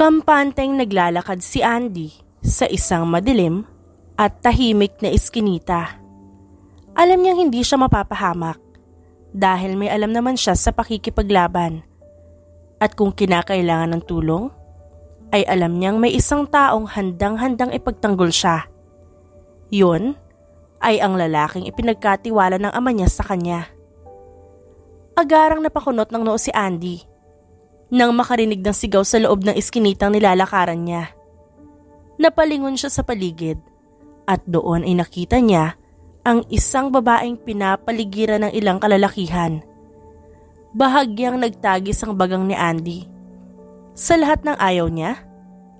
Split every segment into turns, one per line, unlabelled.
Kampanteng naglalakad si Andy sa isang madilim at tahimik na iskinita. Alam niyang hindi siya mapapahamak dahil may alam naman siya sa pakikipaglaban. At kung kinakailangan ng tulong, ay alam niyang may isang taong handang-handang ipagtanggol siya. Yun ay ang lalaking ipinagkatiwala ng ama niya sa kanya. Agarang napakunot ng noo si Andy nang makarinig ng sigaw sa loob ng iskinitang nilalakaran niya. Napalingon siya sa paligid at doon ay nakita niya ang isang babaeng pinapaligiran ng ilang kalalakihan. Bahagyang nagtagis ang bagang ni Andy. Sa lahat ng ayaw niya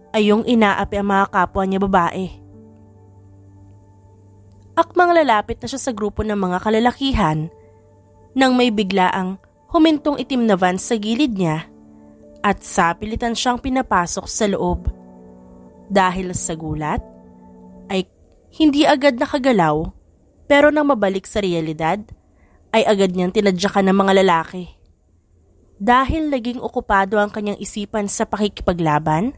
ay yung inaapi ang mga kapwa niya babae. Akmang lalapit na siya sa grupo ng mga kalalakihan nang may biglaang humintong itim na van sa gilid niya at sapilitan siyang pinapasok sa loob. Dahil sa gulat ay hindi agad nakagalaw, pero nang mabalik sa realidad ay agad niyang tinadyakan ng mga lalaki. Dahil naging okupado ang kanyang isipan sa pakikipaglaban,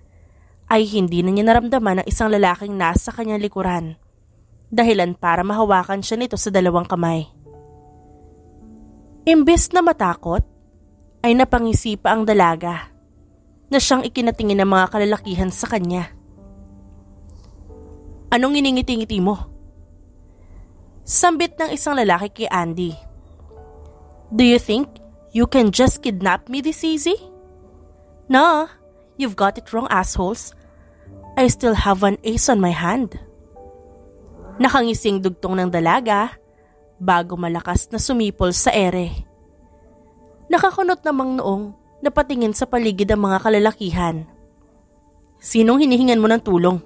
ay hindi na niya naramdaman ang isang lalaking nasa kanyang likuran, dahilan para mahawakan siya nito sa dalawang kamay. Imbes na matakot, ay napangisi pa ang dalaga na siyang ikinatingin ng mga kalalakihan sa kanya. Anong iningiti-ngiti mo? Sambit ng isang lalaki kay Andy. Do you think you can just kidnap me this easy? No, you've got it wrong, assholes. I still have an ace on my hand. Nakangising dugtong ng dalaga bago malakas na sumipol sa ere. Nakakunot namang noong napatingin sa paligid ang mga kalalakihan. Sinong hinihingan mo ng tulong?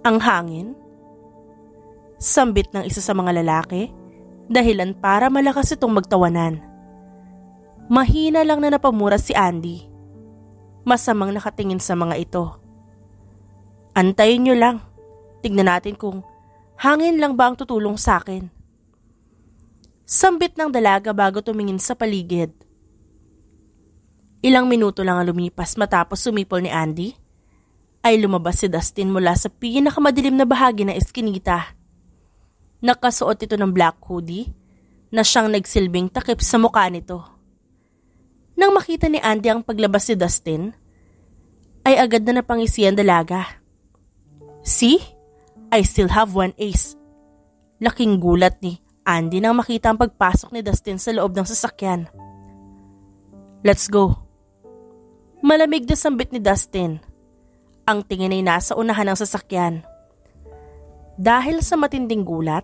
Ang hangin? Sambit ng isa sa mga lalaki, dahilan para malakas itong magtawanan. Mahina lang na napamura si Andy. Masamang nakatingin sa mga ito. Antayin nyo lang. Tignan natin kung hangin lang ba ang tutulong sa akin. Sambit ng dalaga bago tumingin sa paligid. Ilang minuto lang ang lumipas matapos sumipol ni Andy, ay lumabas si Dustin mula sa pinakamadilim na bahagi ng eskinita. Nakasuot ito ng black hoodie na siyang nagsilbing takip sa mukha nito. Nang makita ni Andy ang paglabas ni Dustin, ay agad na napangisi ang dalaga. See? I still have one ace. Laking gulat ni Andy nang makita ang pagpasok ni Dustin sa loob ng sasakyan. Let's go. Malamig na sambit ni Dustin. Ang tingin ay nasa unahan ng sasakyan. Dahil sa matinding gulat,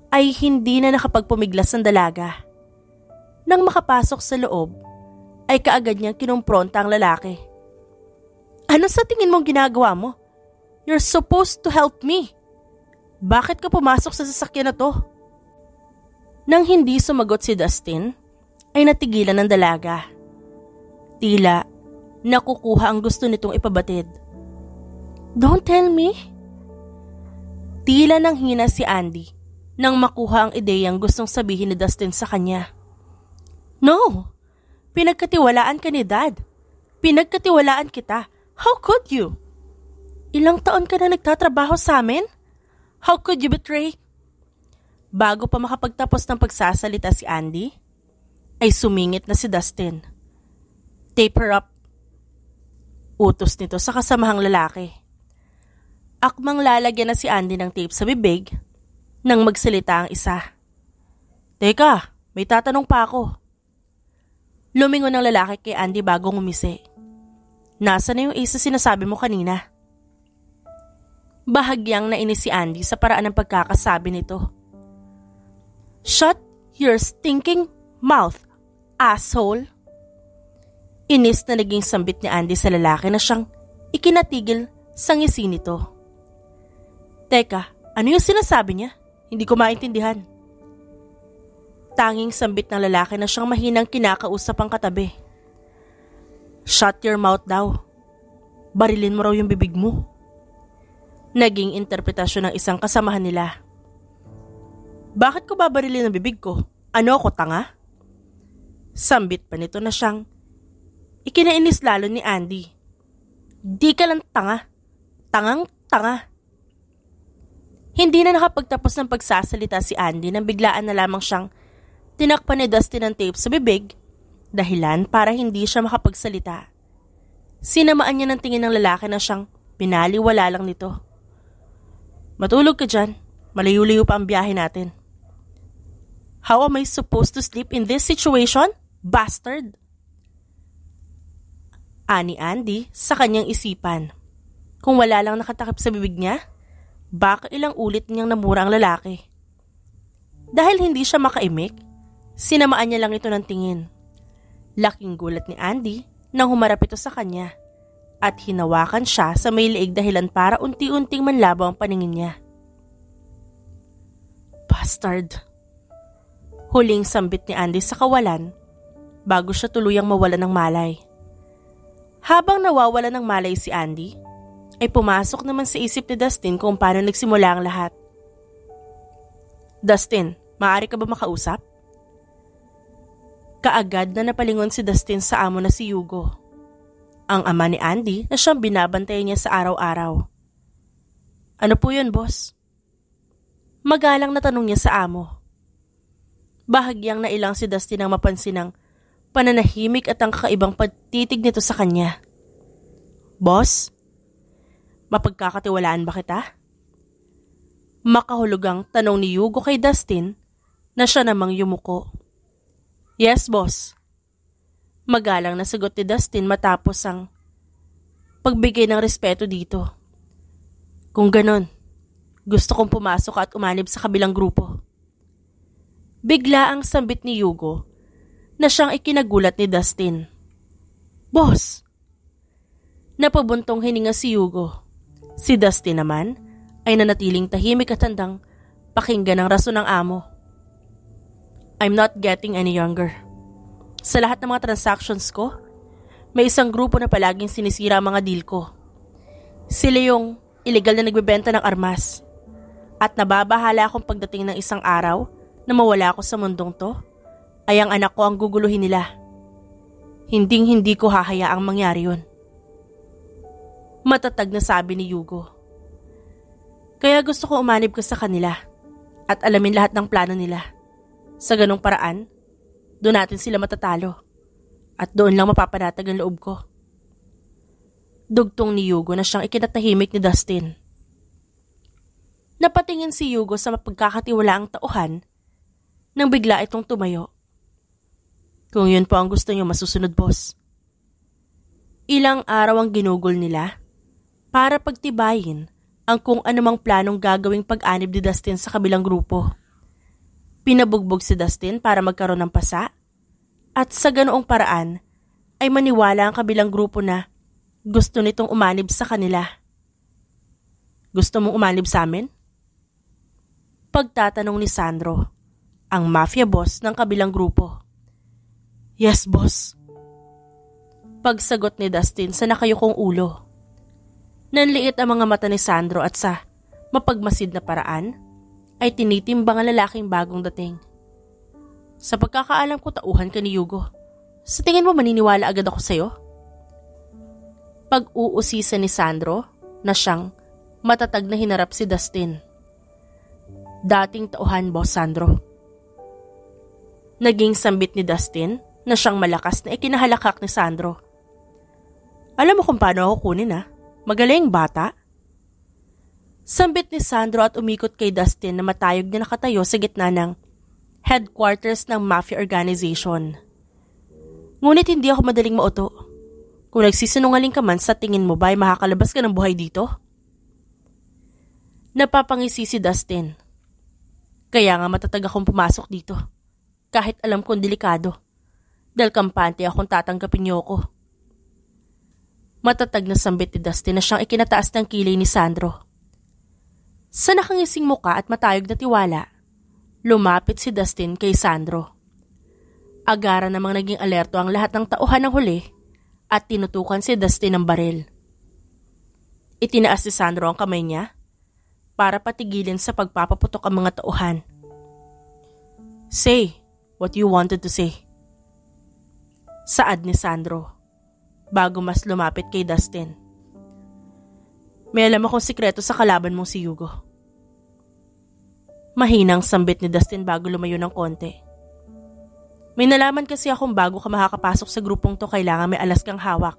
ay hindi na nakapagpumiglas ang dalaga. Nang makapasok sa loob, ay kaagad niyang kinumpronta ang lalaki. Ano sa tingin mong ginagawa mo? You're supposed to help me. Bakit ka pumasok sa sasakyan na to? Nang hindi sumagot si Dustin, ay natigilan ng dalaga. Tila nakukuha ang gusto nitong ipabatid. Don't tell me. Tila nang hina si Andy nang makuha ang ideyang gustong sabihin ni Dustin sa kanya. No, pinagkatiwalaan ka ni Dad. Pinagkatiwalaan kita. How could you? Ilang taon ka na nagtatrabaho sa amin? How could you betray? Bago pa makapagtapos ng pagsasalita si Andy, ay sumingit na si Dustin. Tape her up. Utos nito sa kasamahang lalaki. Akmang lalagyan na si Andy ng tape sa bibig nang magsalita ang isa. Teka, may tatanong pa ako. Lumingon ang lalaki kay Andy bago ngumisi. Nasaan na yung ace na sinasabi mo kanina? Bahagyang nainis si Andy sa paraan ng pagkakasabi nito. Shut your stinking mouth, asshole! Inis na naging sambit ni Andy sa lalaki na siyang ikinatigil sa ngisi nito. Teka, ano yung sinasabi niya? Hindi ko maintindihan. Tanging sambit ng lalaki na siyang mahinang kinakausap ang katabi. Shut your mouth daw. Barilin mo raw yung bibig mo. Naging interpretasyon ng isang kasamahan nila. Bakit ko babarilin ang bibig ko? Ano ako, tanga? Sambit pa nito na siyang ikinainis lalo ni Andy. Di ka lang tanga. Tangang-tanga. Hindi na nakapagtapos ng pagsasalita si Andy nang biglaan na lamang siyang tinakpan ni Dustin ng tape sa bibig, dahilan para hindi siya makapagsalita. Sinamaan niya ng tingin ng lalaki na siyang pinaliwala lang nito. Matulog ka dyan. Malayo-layo pa ang biyahe natin. How am I supposed to sleep in this situation? Bastard! Ani Andy sa kanyang isipan. Kung wala lang nakatakip sa bibig niya, baka ilang ulit niyang namura ang lalaki. Dahil hindi siya makaimik, sinamaan niya lang ito ng tingin. Laking gulat ni Andy nang humarap ito sa kanya at hinawakan siya sa may leeg dahilan para unti-unting manlabaw ang paningin niya. Bastard! Huling sambit ni Andy sa kawalan bago siya tuluyang mawalan ng malay. Habang nawawalan ng malay si Andy, ay pumasok naman sa isip ni Dustin kung paano nagsimula ang lahat. Dustin, maaari ka ba makausap? Kaagad na napalingon si Dustin sa amo na si Hugo, ang ama ni Andy na siyang binabantayan niya sa araw-araw. Ano po yun, boss? Magalang na tanong niya sa amo. Bahagyang nailang si Dustin nang mapansin ang pananahimik at ang kakaibang pagtitig nito sa kanya. Boss? Mapagkakatiwalaan ba kita? Makahulugang tanong ni Hugo kay Dustin na siya namang yumuko. Yes, boss. Magalang na sagot ni Dustin matapos ang pagbigay ng respeto dito. Kung ganon, gusto kong pumasok at umanib sa kabilang grupo. Bigla ang sambit ni Hugo na siyang ikinagulat ni Dustin. Boss! Napabuntong hininga si Hugo. Si Dustin naman ay nanatiling tahimik at handang pakinggan ang rason ng amo. I'm not getting any younger. Sa lahat ng mga transactions ko, may isang grupo na palaging sinisira ang mga deal ko. Sila yung illegal na nagbebenta ng armas. At nababahala akong pagdating ng isang araw na mawala ako sa mundong to, ay ang anak ko ang guguluhin nila. Hinding-hindi ko hahayaang mangyari yun. Matatag na sabi ni Hugo. Kaya gusto ko umanib ka sa kanila at alamin lahat ng plano nila. Sa ganong paraan, doon natin sila matatalo at doon lang mapapanatag ang loob ko. Dugtong ni Hugo na siyang ikinatahimik ni Dustin. Napatingin si Hugo sa mapagkakatiwalaang tauhan nang bigla itong tumayo. Kung yun po ang gusto niyo masusunod, boss. Ilang araw ang ginugol nila para pagtibayin ang kung anumang planong gagawing pag-anib ni Dustin sa kabilang grupo. Pinabugbog si Dustin para magkaroon ng pasa at sa ganoong paraan ay maniwala ang kabilang grupo na gusto nitong umanib sa kanila. Gusto mong umanib sa amin? Pagtatanong ni Sandro, ang mafia boss ng kabilang grupo. Yes, boss. Pagsagot ni Dustin sa nakayukong ulo. Nanliit ang mga mata ni Sandro at sa mapagmasid na paraan ay tinitimbang ang lalaking bagong dating. Sa pagkakaalam ko, tauhan ka ni Hugo. Sa tingin mo maniniwala agad ako sa'yo? Pag-uusisa ni Sandro na siyang matatag na hinarap si Dustin. Dating tauhan, boss Sandro. Naging sambit ni Dustin na siyang malakas na ikinahalakak ni Sandro. Alam mo kung paano ako kunin, ha? Magaling, bata. Sambit ni Sandro at umikot kay Dustin na matayog na nakatayo sa gitna ng headquarters ng mafia organization. Ngunit hindi ako madaling mauto. Kung nagsisinungaling ka man, sa tingin mo ba ay makakalabas ka ng buhay dito? Napapangisi si Dustin. Kaya nga matatag akong pumasok dito. Kahit alam kong delikado. Dahil kampante akong tatanggapin niyo ko. Matatag na sambit ni Dustin na siyang ikinataas ng kilay ni Sandro. Sa nakangising muka at matayog na tiwala, lumapit si Dustin kay Sandro. Agara namang naging alerto ang lahat ng tauhan ng huli at tinutukan si Dustin ng baril. Itinaas si Sandro ang kamay niya para patigilin sa pagpapaputok ang mga tauhan. Say what you wanted to say. Saad ni Sandro bago mas lumapit kay Dustin. May alam akong sikreto sa kalaban mong si Hugo. Mahinang sambit ni Dustin bago lumayo ng konti. May nalaman kasi akong bago ka makakapasok sa grupong to kailangan may alas kang hawak.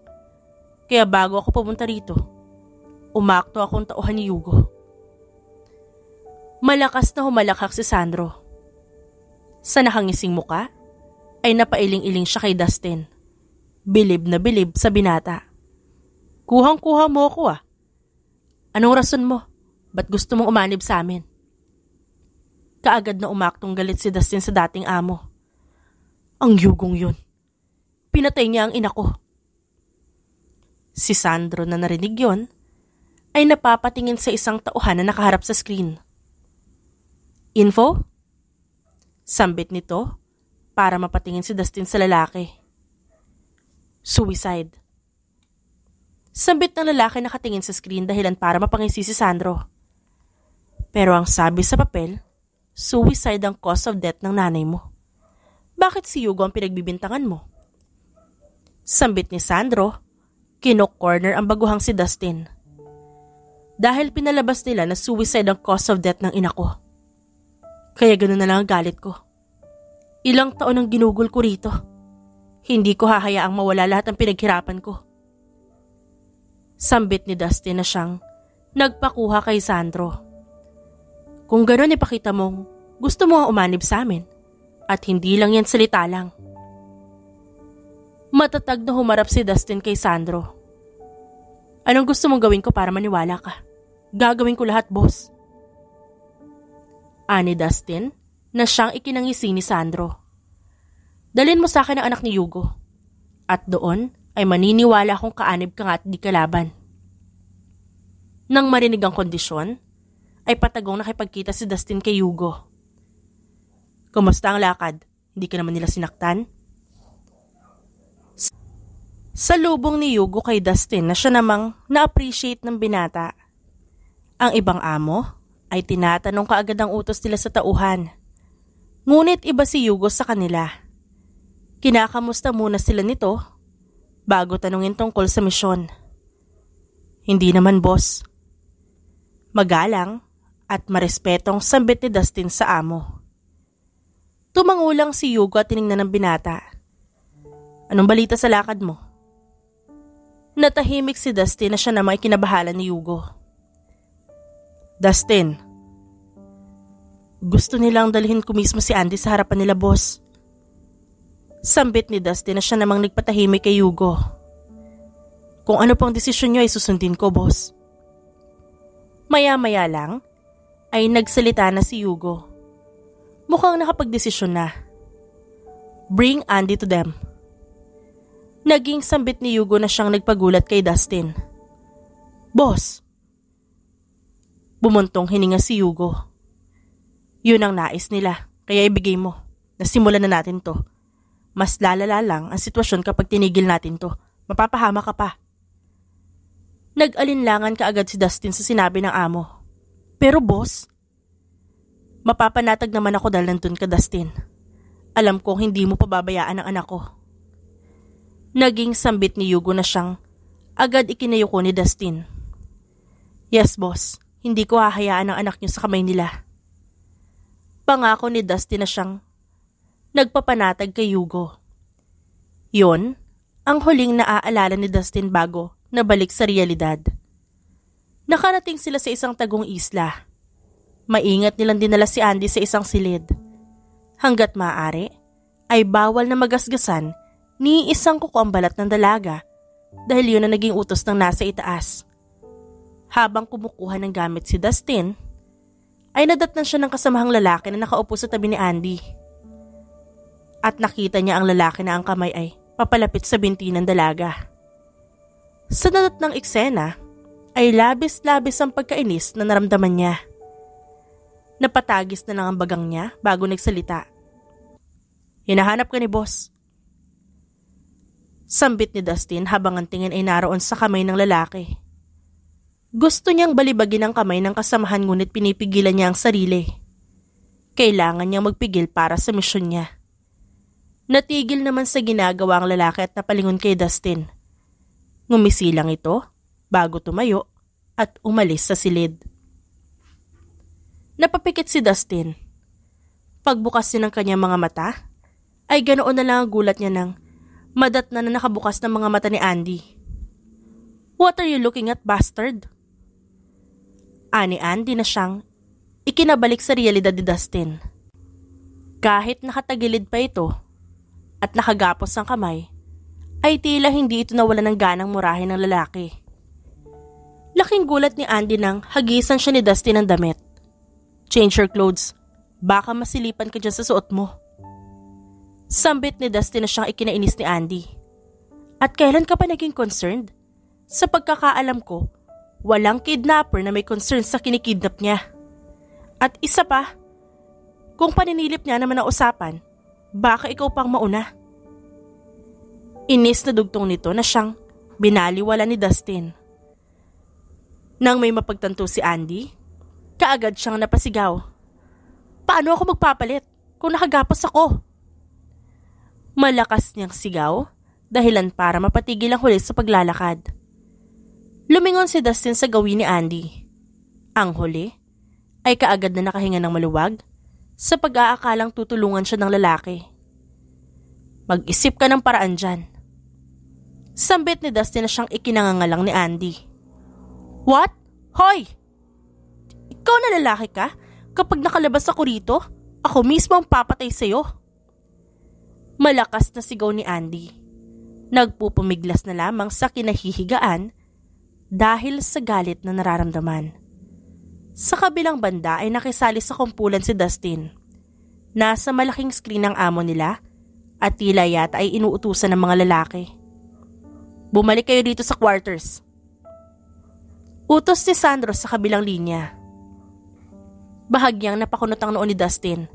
Kaya bago ako pumunta rito, umakto akong tauhan ni Hugo. Malakas na humalakhak si Sandro. Sa nakangising muka, ay napailing-iling siya kay Dustin. Bilib na bilib sa binata. Kuhang-kuha mo ako ah. Anong rason mo? Ba't gusto mong umanib sa amin? Kaagad na umaktong galit si Dustin sa dating amo. Ang yugong yun. Pinatay niya ang ina ko. Si Sandro na narinig yon ay napapatingin sa isang tauhan na nakaharap sa screen. Info? Sambit nito para mapatingin si Dustin sa lalaki. Suicide. Sambit ng lalaki nakatingin sa screen dahilan para mapangisi si Sandro. Pero ang sabi sa papel, suicide ang cause of death ng nanay mo. Bakit si Hugo ang pinagbibintangan mo? Sambit ni Sandro, kino-corner ang baguhang si Dustin. Dahil pinalabas nila na suicide ang cause of death ng ina ko. Kaya ganoon na lang ang galit ko. Ilang taon ang ginugol ko rito. Hindi ko hahayaang mawala lahat ng pinaghirapan ko. Sambit ni Dustin na siyang nagpakuha kay Sandro. Kung gano'n ipakita mong gusto mo ang umanib sa amin at hindi lang yan salita lang. Matatag na humarap si Dustin kay Sandro. Anong gusto mong gawin ko para maniwala ka? Gagawin ko lahat, boss. Ani Dustin na siyang ikinangisi ni Sandro. Dalhin mo sa akin ang anak ni Hugo. At doon ay maniniwala kung kaanib ka nga at di kalaban. Nang marinig ang kondisyon, ay patagong nakipagkita si Dustin kay Hugo. Kumusta ang lakad? Hindi ka naman nila sinaktan? Sa lubong ni Hugo kay Dustin na siya namang na-appreciate ng binata. Ang ibang amo ay tinatanong kaagad ang utos nila sa tauhan. Ngunit iba si Hugo sa kanila. Kinakamusta muna sila nito bago tanungin tungkol sa misyon. Hindi naman, boss. Magalang at marespetong sambit ni Dustin sa amo. Tumangulang si Hugo at tiningnan ng binata. Anong balita sa lakad mo? Natahimik si Dustin na siya namang ikinabahala ni Hugo. Dustin, gusto nilang dalhin ko mismo si Andy sa harapan nila, boss. Sambit ni Dustin na siya namang nagpatahimik kay Hugo. Kung ano pang desisyon niyo ay susundin ko, boss. Maya-maya lang ay nagsalita na si Hugo. Mukhang nakapagdesisyon na. Bring Andy to them. Naging sambit ni Hugo na siyang nagpagulat kay Dustin. Boss! Bumuntong hininga si Hugo. Yun ang nais nila, kaya ibigay mo. Nasimulan na natin to. Mas lalala lang ang sitwasyon kapag tinigil natin to. Mapapahama ka pa. Nag-alinlangan kaagad si Dustin sa sinabi ng amo. Pero boss, mapapanatag naman ako dahil nandun ka, Dustin. Alam kong hindi mo pababayaan ang anak ko. Naging sambit ni Hugo na siyang agad ikinayuko ni Dustin. Yes, boss. Hindi ko hahayaan ang anak niyo sa kamay nila. Pangako ni Dustin na siyang nagpapanatag kay Hugo. Yon ang huling naaalala ni Dustin bago nabalik sa realidad. Nakarating sila sa isang tagong isla. Maingat nilang dinala si Andy sa isang silid. Hanggat maaari ay bawal na magasgasan ni isang kuko ang balat ng dalaga dahil yun ang naging utos ng nasa itaas. Habang kumukuha ng gamit si Dustin, ay nadatnan siya ng kasamahang lalaki na nakaupo sa tabi ni Andy. At nakita niya ang lalaki na ang kamay ay papalapit sa binti ng dalaga. Sa nadatnang eksena, ay labis-labis ang pagkainis na naramdaman niya. Napatagis na lang ang bagang niya bago nagsalita. Hinahanap ka ni boss. Sambit ni Dustin habang ang tingin ay naroon sa kamay ng lalaki. Gusto niyang balibagin ang kamay ng kasamahan ngunit pinipigilan niya ang sarili. Kailangan niyang magpigil para sa misyon niya. Natigil naman sa ginagawa ang lalaki at napalingon kay Dustin. Ngumisi lang ito bago tumayo at umalis sa silid. Napapikit si Dustin. Pagbukas niya ng kanyang mga mata, ay ganoon na lang ang gulat niya nang madatnan na nakabukas ng mga mata ni Andy. "What are you looking at, bastard?" Ani Andy na siyang ikinabalik sa realidad ni Dustin. Kahit nakatagilid pa ito at nakagapos ang kamay, ay tila hindi ito nawala ng ganang murahin ng lalaki. Laking gulat ni Andy nang hagisan siya ni Dustin ng damit. "Change your clothes. Baka masilipan ka dyan sa suot mo." Sambit ni Dustin na siyang ikinainis ni Andy. "At kailan ka pa naging concerned? Sa pagkakaalam ko, walang kidnapper na may concern sa kinikidnap niya. At isa pa, kung paninilip niya naman ang usapan, baka ikaw pang mauna." Inis na dugtong nito na siyang binaliwala ni Dustin. Nang may mapagtanto si Andy, kaagad siyang napasigaw. "Paano ako magpapalit kung nakagapos ako?" Malakas niyang sigaw, dahilan para mapatigil ang huli sa paglalakad. Lumingon si Dustin sa gawin ni Andy. Ang huli ay kaagad na nakahinga ng maluwag sa pag-aakalang tutulungan siya ng lalaki. "Mag-isip ka ng paraan dyan." Sambit ni Dustin na siyang ikinangangalang ni Andy. "What? Hoy! Ikaw na lalaki ka? Kapag nakalabas ako rito, ako mismo ang papatay sa'yo." Malakas na sigaw ni Andy. Nagpupumiglas na lamang sa kinahihigaan dahil sa galit na nararamdaman. Sa kabilang banda ay nakisali sa kumpulan si Dustin. Nasa malaking screen ang amo nila at tila yata ay inuutusan ng mga lalaki. "Bumalik kayo dito sa quarters." Utos ni Sandro sa kabilang linya. Bahagyang napakunot ang noon ni Dustin.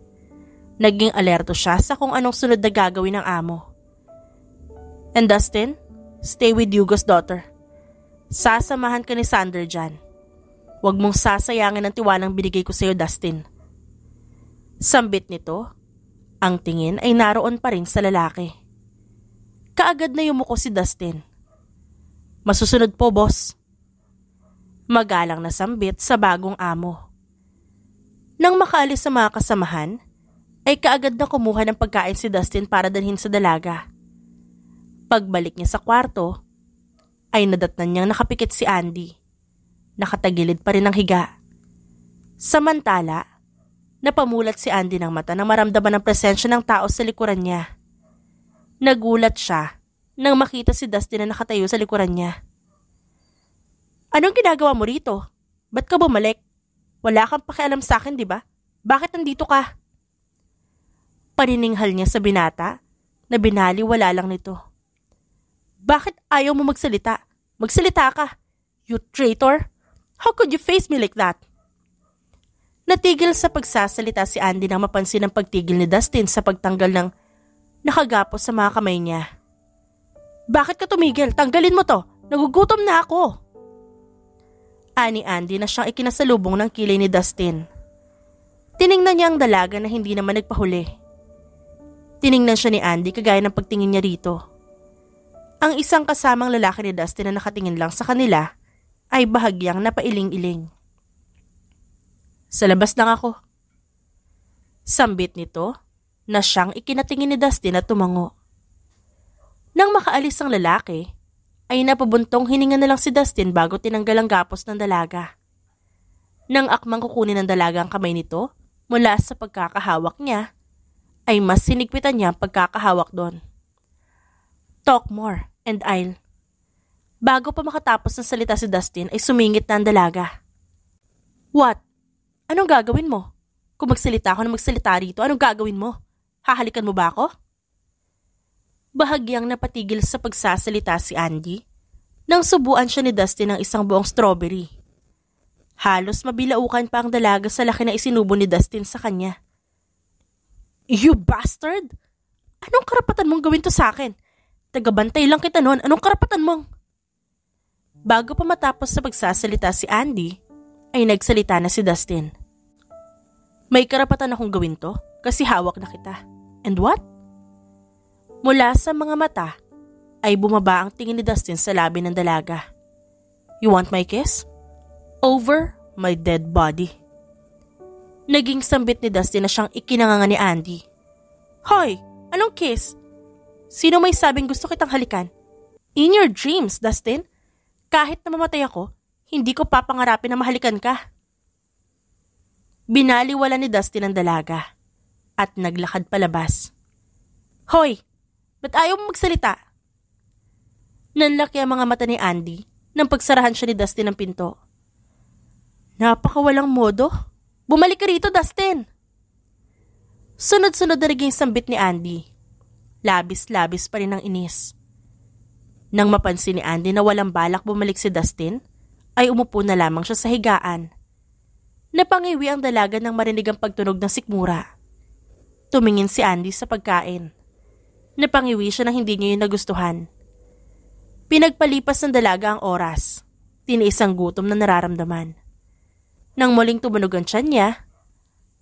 Naging alerto siya sa kung anong sunod na gagawin ng amo. "And Dustin, stay with Hugo's daughter. Sasamahan ka ni Sander dyan. Huwag mong sasayangin ang tiwalang binigay ko sa'yo, Dustin." Sambit nito, ang tingin ay naroon pa rin sa lalaki. Kaagad na yumuko si Dustin. "Masusunod po, boss." Magalang na sambit sa bagong amo. Nang makaalis sa mga kasamahan, ay kaagad na kumuha ng pagkain si Dustin para dalhin sa dalaga. Pagbalik niya sa kwarto, ay nadatnan niyang nakapikit si Andy. Nakatagilid pa rin ang higa. Samantala, napamulat si Andy ng mata nang maramdaman ang presensya ng tao sa likuran niya. Nagulat siya nang makita si Dustin na nakatayo sa likuran niya. "Anong ginagawa mo rito? Ba't ka bumalik? Wala kang pakialam sa akin, di ba? Bakit nandito ka?" Panininghal niya sa binata na binaliwala lang nito. "Bakit ayaw mo magsalita? Magsalita ka! You traitor! How could you face me like that?" Natigil sa pagsasalita si Andy nang mapansin ang pagtigil ni Dustin sa pagtanggal ng nakagapos sa mga kamay niya. "Bakit ka tumigil? Tanggalin mo to! Nagugutom na ako!" Ani Andy na siyang ikinasalubong ng kilay ni Dustin. Tiningnan niya ang dalaga na hindi naman nagpahuli. Tiningnan siya ni Andy kagaya ng pagtingin niya rito. Ang isang kasamang lalaki ni Dustin na nakatingin lang sa kanila ay bahagyang napailing-iling. "Sa labas lang ako." Sambit nito na siyang ikinatingin ni Dustin at tumango. Nang makaalis ang lalaki, ay napabuntong hininga na lang si Dustin bago tinanggal ang gapos ng dalaga. Nang akmang kukunin ng dalaga ang kamay nito mula sa pagkakahawak niya, ay mas sinigpitan niya ang pagkakahawak doon. "Talk more and I'll..." Bago pa makatapos ng salita si Dustin ay sumingit na ang dalaga. "What? Anong gagawin mo? Kung magsalita ako na magsalita rito, anong gagawin mo? Hahalikan mo ba ako?" Bahagyang napatigil sa pagsasalita si Andy nang subuan siya ni Dustin ng isang buong strawberry. Halos mabilaukan pa ang dalaga sa laki na isinubo ni Dustin sa kanya. "You bastard! Anong karapatan mong gawin to sa akin? Tagabantay lang kita noon, anong karapatan mong?" Bago pa matapos sa pagsasalita si Andy, ay nagsalita na si Dustin. "May karapatan akong gawin to kasi hawak na kita. And what?" Mula sa mga mata ay bumaba ang tingin ni Dustin sa labi ng dalaga. "You want my kiss?" over my dead body. Naging sambit ni Dustin na siyang ikinanganga ni Andy. Hoy! Anong kiss? Sino may sabing gusto kitang halikan? In your dreams, Dustin. Kahit na mamatay ako, hindi ko papangarapin na mahalikan ka. Binaliwala ni Dustin ang dalaga at naglakad palabas. Hoy! Ba't ayaw mo magsalita? Nanlaki ang mga mata ni Andy nang pagsarahan siya ni Dustin ng pinto. Napakawalang modo. Bumalik ka rito, Dustin! Sunod-sunod na naging sambit ni Andy. Labis-labis pa rin ang inis. Nang mapansin ni Andy na walang balak bumalik si Dustin, ay umupo na lamang siya sa higaan. Napangiwi ang dalaga nang marinig ang pagtunog ng sikmura. Tumingin si Andy sa pagkain. Napangiwi siya na hindi niya yun nagustuhan. Pinagpalipas ng dalaga ang oras. Tiniis ang gutom na nararamdaman. Nang muling tumunog ang tiyan niya,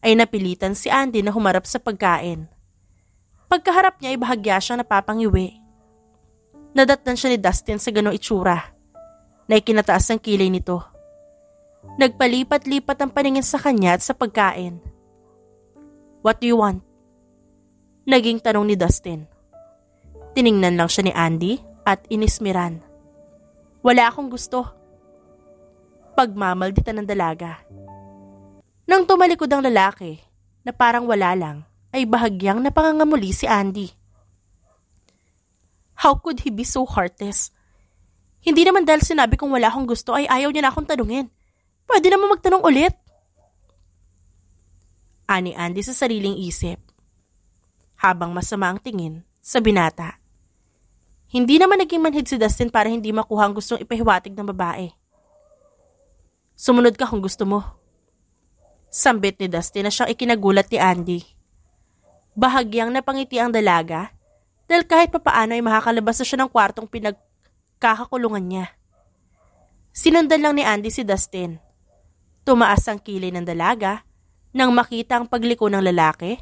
ay napilitan si Andy na humarap sa pagkain. Pagkaharap niya ay bahagya siyang napapangiwi. Nadatnan siya ni Dustin sa ganong itsura, na ikinataas ang kilay nito. Nagpalipat-lipat ang paningin sa kanya at sa pagkain. What do you want? Naging tanong ni Dustin. Tiningnan lang siya ni Andy at inismiran. Wala akong gusto. Pagmamalditan ng dalaga. Nang tumalikod ang lalaki, na parang wala lang, ay bahagyang napangangamuli si Andy. How could he be so heartless? Hindi naman dahil sinabi kong wala akong gusto ay ayaw niya na akong tanungin. Pwede naman magtanong ulit. Ani Andy sa sariling isip. Habang masama ang tingin sa binata. Hindi naman naging manhid si Dustin para hindi makuha ang gustong ipahiwatig ng babae. Sumunod ka kung gusto mo. Sambit ni Dustin na siyang ikinagulat ni Andy. Bahagyang napangiti ang dalaga dahil kahit papaano ay makakalabas na siya ng kwartong pinagkakakulungan niya. Sinundan lang ni Andy si Dustin. Tumaas ang kilay ng dalaga nang makita ang pagliko ng lalaki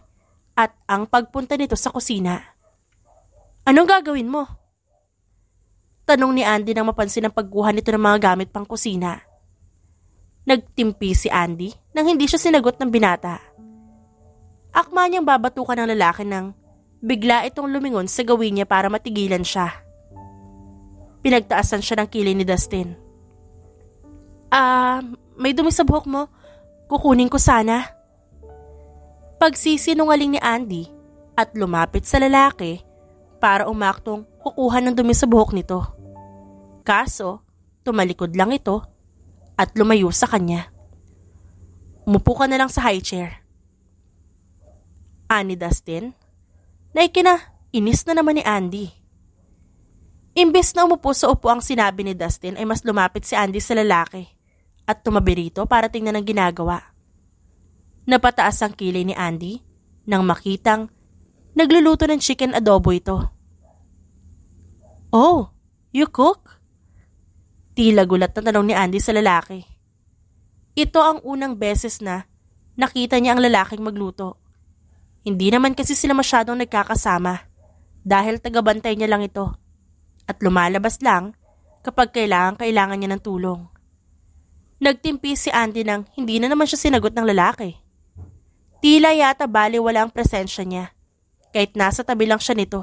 at ang pagpunta nito sa kusina. Anong gagawin mo? Tanong ni Andy nang mapansin ang pagkuha nito ng mga gamit pang kusina. Nagtimpi si Andy nang hindi siya sinagot ng binata. Akma niyang babatukan ng lalaki nang bigla itong lumingon sa gawin niya para matigilan siya. Pinagtaasan siya ng kilay ni Dustin. May dumi sa buhok mo. Kukunin ko sana. Pagsisinungaling ni Andy at lumapit sa lalaki para umaktong kukuha ng dumi sa buhok nito. Kaso, tumalikod lang ito at lumayo sa kanya. Umupo ka na lang sa high chair. Ani Dustin, na inis na naman ni Andy. Imbes na umupo sa upuang sinabi ni Dustin ay mas lumapit si Andy sa lalaki at tumabi rito para tingnan ang ginagawa. Napataas ang kilay ni Andy nang makitang nagluluto ng chicken adobo ito. Oh, you cook? Tila gulat na tanong ni Andy sa lalaki. Ito ang unang beses na nakita niya ang lalaking magluto. Hindi naman kasi sila masyadong nagkakasama dahil tagabantay niya lang ito at lumalabas lang kapag kailangan niya ng tulong. Nagtimpi si Andy nang hindi na naman siya sinagot ng lalaki. Tila yata baliwala ang presensya niya kahit nasa tabi lang siya nito.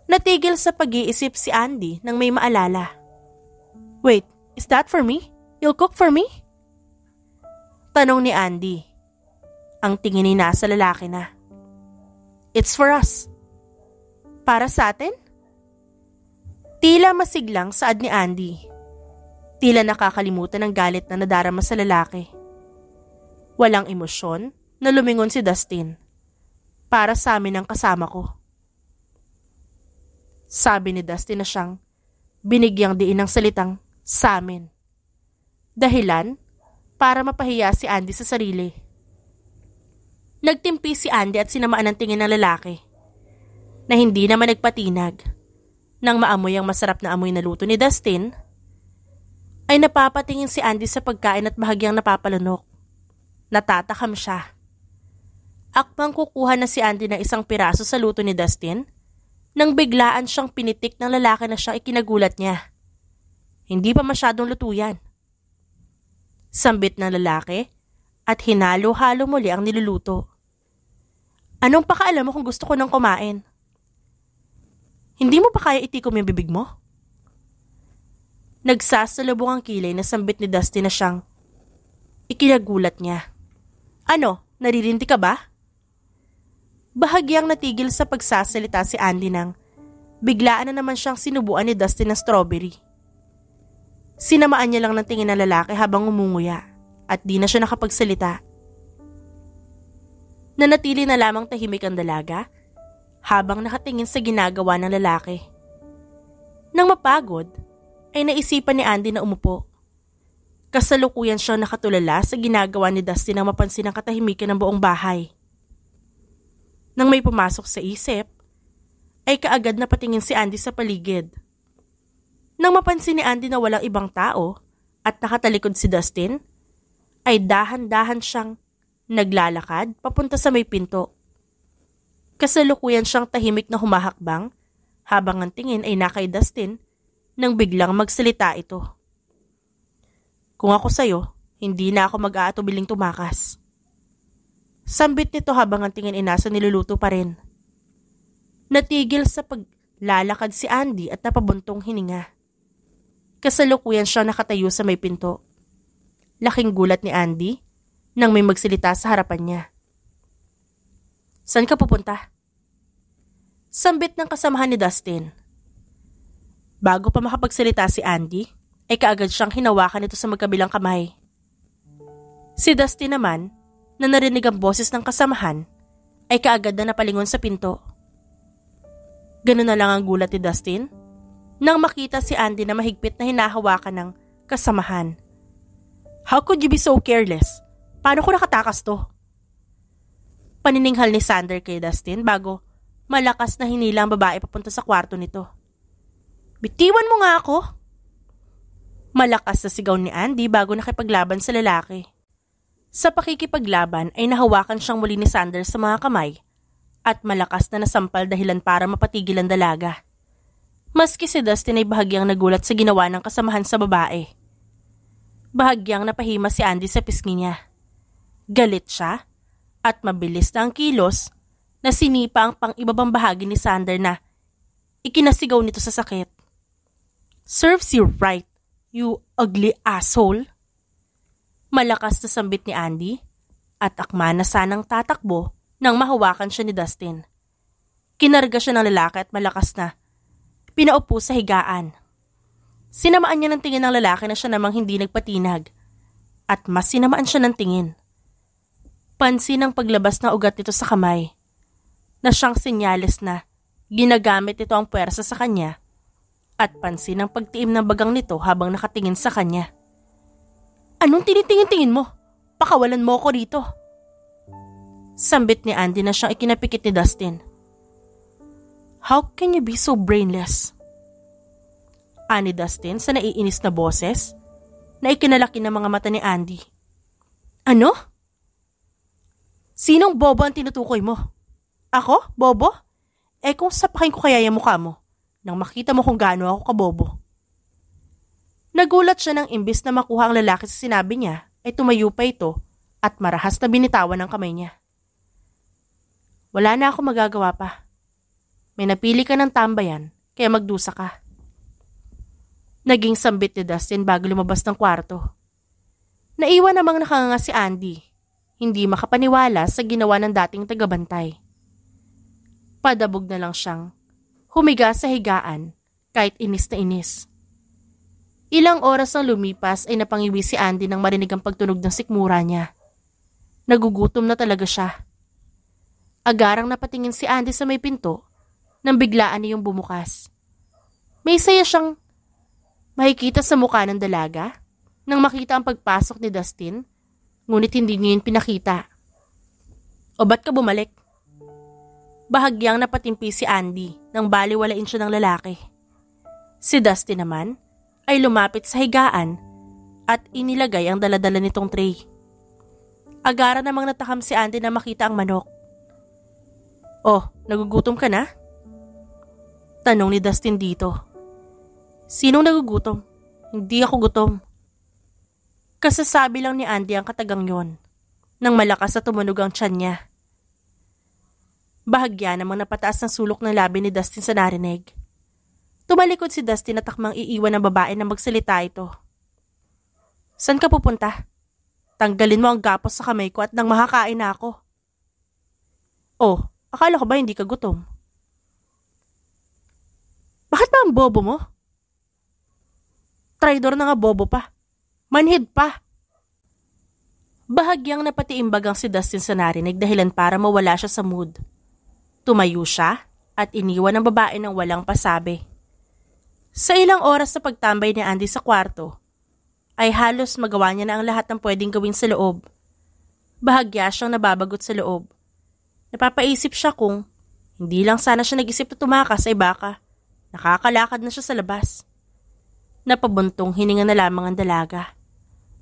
Natigil sa pag-iisip si Andy nang may maalala. Wait, is that for me? You'll cook for me? Tanong ni Andy. Ang tingin ni nasa lalaki na. It's for us. Para sa atin? Tila masiglang saad ni Andy. Tila nakakalimutan ang galit na nadarama sa lalaki. Walang emosyon na lumingon si Dustin. Para sa amin ang kasama ko. Sabi ni Dustin na siyang binigyang diin ng salitang sa amin. Dahilan para mapahiya si Andy sa sarili. Nagtimpi si Andy at sinamaan ang tingin ng lalaki na hindi naman nagpatinag. Nang maamoy ang masarap na amoy na luto ni Dustin, ay napapatingin si Andy sa pagkain at bahagyang napapalunok. Natatakam siya. Akmang kukuha na si Andy ng isang piraso sa luto ni Dustin nang biglaan siyang pinitik ng lalaki na siyang ikinagulat niya. Hindi pa masyadong luto yan. Sambit ng lalaki at hinalo-halo muli ang niluluto. Anong pakaalam mo kung gusto ko nang kumain? Hindi mo pa kaya itikom yung bibig mo? Nagsasalubong ang kilay na sambit ni Dustin na siyang ikinagulat niya. Ano, naririndi ka ba? Bahagyang natigil sa pagsasalita si Andy nang biglaan na naman siyang sinubuan ni Dustin ng strawberry. Sinamaan niya lang ng tingin ng lalaki habang umunguya at di na siya nakapagsalita. Nanatili na lamang tahimik ang dalaga habang nakatingin sa ginagawa ng lalaki. Nang mapagod, ay naisipan ni Andy na umupo. Kasalukuyan siyang nakatulala sa ginagawa ni Dustin nang mapansin ang katahimikan ng buong bahay. Nang may pumasok sa isip, ay kaagad na patingin si Andy sa paligid. Nang mapansin ni Andy na walang ibang tao at nakatalikod si Dustin, ay dahan-dahan siyang naglalakad papunta sa may pinto. Kasalukuyan siyang tahimik na humahakbang habang ang tingin ay nakay Dustin nang biglang magsalita ito. Kung ako sa'yo, hindi na ako mag-aatubiling tumakas. Sambit nito habang ang tingin ay nasa niluluto pa rin. Natigil sa paglalakad si Andy at napabuntong hininga. Kasalukuyan siya nakatayo sa may pinto. Laking gulat ni Andy nang may magsalita sa harapan niya. Saan ka pupunta? Sambit ng kasamahan ni Dustin. Bago pa makapagsalita si Andy, ay kaagad siyang hinawakan nito sa magkabilang kamay. Si Dustin naman, na narinig ang boses ng kasamahan, ay kaagad na napalingon sa pinto. Ganun na lang ang gulat ni Dustin nang makita si Andy na mahigpit na hinahawakan ng kasamahan. How could you be so careless? Paano ko nakatakas to? Panininghal ni Sander kay Dustin bago malakas na hinila ang babae papunta sa kwarto nito. Bitiwan mo nga ako! Malakas na sigaw ni Andy bago nakipaglaban sa lalaki. Sa pakikipaglaban ay nahawakan siyang muli ni Sander sa mga kamay at malakas na nasampal dahilan para mapatigil ang dalaga. Maski si Dustin ay bahagyang nagulat sa ginawa ng kasamahan sa babae. Bahagyang napahima si Andy sa pisngi niya. Galit siya at mabilis na ang kilos na sinipa ang pang-ibabang bahagi ni Sander na ikinasigaw nito sa sakit. Serves you right, you ugly asshole. Malakas na sambit ni Andy at akma na sanang tatakbo nang mahawakan siya ni Dustin. Kinarga siya ng lalaki at malakas na pinaupo sa higaan. Sinamaan niya ng tingin ng lalaki na siya namang hindi nagpatinag at mas sinamaan siya ng tingin. Pansin ang paglabas na ugat nito sa kamay na siyang senyales na ginagamit ito ang puwersa sa kanya at pansin ang pagtiim ng bagang nito habang nakatingin sa kanya. Anong tinitingin-tingin mo? Pakawalan mo ako rito. Sambit ni Andy na siyang ikinapikit ni Dustin. How can you be so brainless? Ani Dustin sa naiinis na boses na ikinalaki ng mga mata ni Andy. Ano? Sinong bobo ang tinutukoy mo? Ako? Bobo? Kung sapakin ko kaya yung mukha mo nang makita mo kung gaano ako kabobo. Nagulat siya nang imbis na makuha ang lalaki sa sinabi niya ay tumayo pa ito at marahas na binitawan ang kamay niya. Wala na ako magagawa pa. May napili ka ng tambayan kaya magdusa ka. Naging sambit ni Dustin bago lumabas ng kwarto. Naiwan namang nakanganga si Andy. Hindi makapaniwala sa ginawa ng dating tagabantay. Padabog na lang siyang humiga sa higaan kahit inis na inis. Ilang oras ang lumipas ay napangiwi si Andy nang marinig ang pagtunog ng sikmura niya. Nagugutom na talaga siya. Agarang napatingin si Andy sa may pinto nang biglaan niyong bumukas. May saya siyang makikita sa mukha ng dalaga nang makita ang pagpasok ni Dustin, ngunit hindi niya yun pinakita. O ba't ka bumalik? Bahagyang napatimpi si Andy nang baliwalain siya ng lalaki. Si Dustin naman ay lumapit sa higaan at inilagay ang daladala nitong tray. Agara namang natakam si Andy na makita ang manok. Oh, nagugutom ka na? Tanong ni Dustin dito. Sinong nagugutom? Hindi ako gutom. Kasasabi lang ni Andy ang katagang yon, nang malakas na tumunog ang tiyan niya. Bahagya namang napataas ng sulok ng labi ni Dustin sa narinig. Tumalikod si Dustin at takmang iiwan ng babae na magsalita ito. San ka pupunta? Tanggalin mo ang gapos sa kamay ko at nang makakain na ako. Oh, akala ko ba hindi ka gutom? Bakit ba ang bobo mo? Traidor na nga bobo pa. Manhid pa. Bahagyang napatiimbag ang si Dustin sa narinig dahilan para mawala siya sa mood. Tumayo siya at iniwan ang babae ng walang pasabi. Sa ilang oras na pagtambay ni Andy sa kwarto, ay halos magawa niya na ang lahat ng pwedeng gawin sa loob. Bahagya siyang nababagot sa loob. Napapaisip siya kung hindi lang sana siya nag-isip na tumakas ay baka nakakalakad na siya sa labas. Napabuntong hininga na lamang ang dalaga.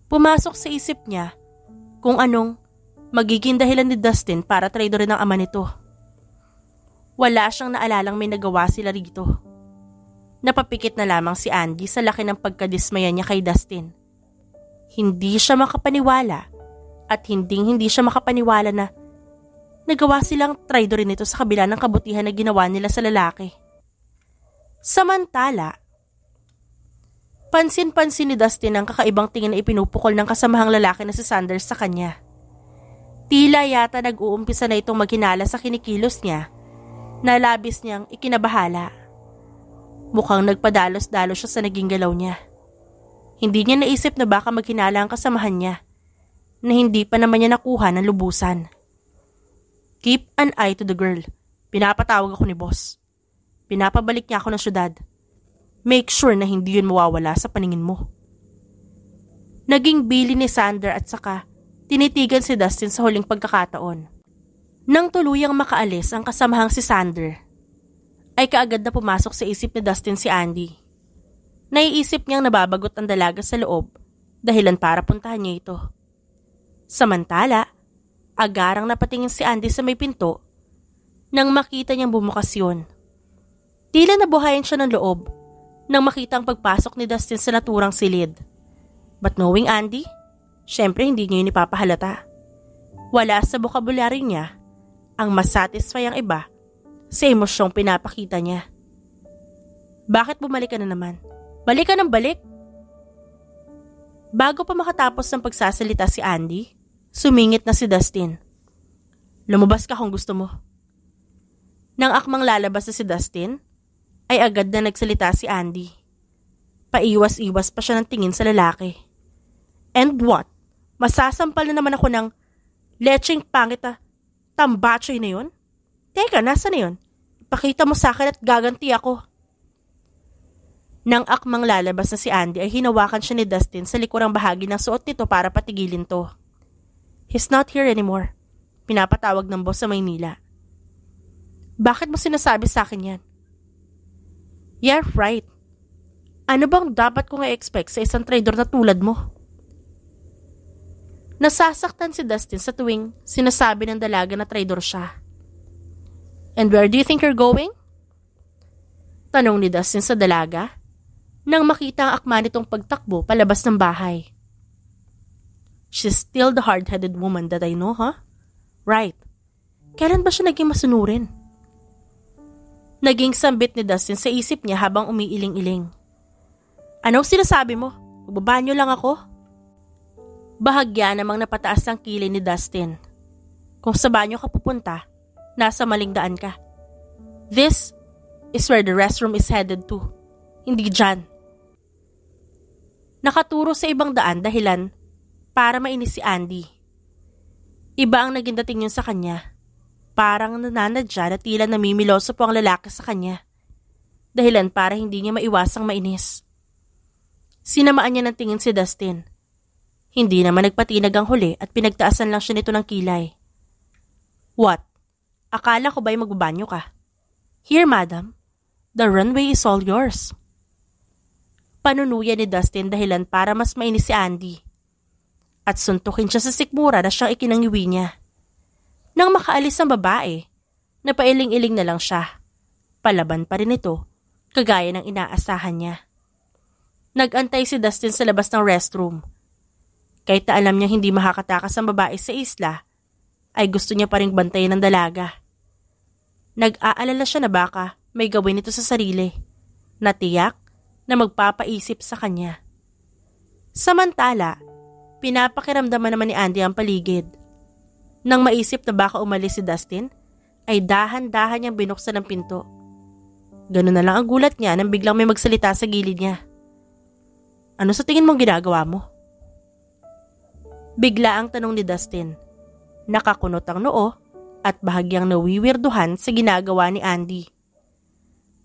Pumasok sa isip niya kung anong magiging dahilan ni Dustin para traidorin ang ama nito. Wala siyang naalalang may nagawa sila rito. Napapikit na lamang si Andy sa laki ng pagkadismaya niya kay Dustin. Hindi siya makapaniwala at hindi siya makapaniwala na nagawa silang traidorin nito sa kabila ng kabutihan na ginawa nila sa lalaki. Samantala, pansin-pansin ni Dustin ang kakaibang tingin na ipinupukol ng kasamahang lalaki na si Sanders sa kanya. Tila yata nag-uumpisa na itong maghinala sa kinikilos niya na labis niyang ikinabahala. Mukhang nagpadalos-dalos siya sa naging galaw niya. Hindi niya naisip na baka maghinala ang kasamahan niya na hindi pa naman niya nakuha ng lubusan. Keep an eye to the girl. Pinapatawag ako ni boss. Pinapabalik niya ako ng syudad. Make sure na hindi yun mawawala sa paningin mo. Naging bili ni Sander at saka tinitigan si Dustin sa huling pagkakataon. Nang tuluyang makaalis ang kasamahang si Sander, ay kaagad na pumasok sa isip ni Dustin si Andy. Naiisip niyang nababagot ang dalaga sa loob dahilan para puntahan niya ito. Samantala, agarang napatingin si Andy sa may pinto nang makita niyang bumukas yun. Tila nabuhayan siya ng loob nang makita ang pagpasok ni Dustin sa naturang silid. But knowing Andy, syempre hindi niya yun ipapahalata. Wala sa bokabularyo niya ang mas satisfy ang iba sa emosyong pinapakita niya. Bakit bumalik ka na naman? Balik ka ng balik! Bago pa makatapos ng pagsasalita si Andy, sumingit na si Dustin. Lumabas ka kung gusto mo. Nang akmang lalabas na si Dustin, ay agad na nagsalita si Andy. Paiwas-iwas pa siya ng tingin sa lalaki. And what? Masasampal na naman ako ng lecheng pangit tambachoy na yun? Teka, nasa na yun? Ipakita mo sa akin at gaganti ako. Nang akmang lalabas na si Andy ay hinawakan siya ni Dustin sa likurang bahagi ng suot nito para patigilin to. He's not here anymore. Pinapatawag ng boss sa Maynila. Bakit mo sinasabi sa akin yan? Yeah, right. Ano bang dapat kong i-expect sa isang traidor na tulad mo? Nasasaktan si Dustin sa tuwing sinasabi ng dalaga na traidor siya. And where do you think you're going? Tanong ni Dustin sa dalaga nang makita ang akma nitong pagtakbo palabas ng bahay. She's still the hard-headed woman that I know, huh? Right. Kailan ba siya naging masunurin? Naging sambit ni Dustin sa isip niya habang umiiling-iling. Anong sinasabi mo? Magbabanyo lang ako? Bahagya namang napataas ang kilay ni Dustin. Kung sa banyo ka pupunta, nasa maling daan ka. This is where the restroom is headed to. Hindi dyan. Nakaturo sa ibang daan dahilan para mainis si Andy. Iba ang naging dating yun sa kanya. Parang nananadya na tila namimiloso po ang lalaki sa kanya. Dahilan para hindi niya maiwasang mainis. Sinamaan niya ng tingin si Dustin. Hindi naman nagpatinag ang huli at pinagtaasan lang siya nito ng kilay. What? Akala ko ba'y magbabanyo ka? Here, madam. The runway is all yours. Panunuya ni Dustin dahilan para mas mainis si Andy. At suntukin siya sa sikmura na siyang ikinangiwi niya. Nang makaalis ang babae, napailing-iling na lang siya. Palaban pa rin ito, kagaya ng inaasahan niya. Nag-antay si Dustin sa labas ng restroom. Kahit na alam niya hindi makakatakas ang babae sa isla, ay gusto niya pa ring bantayan ng dalaga. Nag-aalala siya na baka may gawin ito sa sarili, na tiyak na magpapaisip sa kanya. Samantala, pinapakiramdaman naman ni Andy ang paligid. Nang maisip na baka umalis si Dustin, ay dahan-dahan niyang binuksan ang pinto. Ganun na lang ang gulat niya nang biglang may magsalita sa gilid niya. Ano sa tingin mong ginagawa mo? Bigla ang tanong ni Dustin. Nakakunot ang noo at bahagyang nawiwirduhan sa ginagawa ni Andy.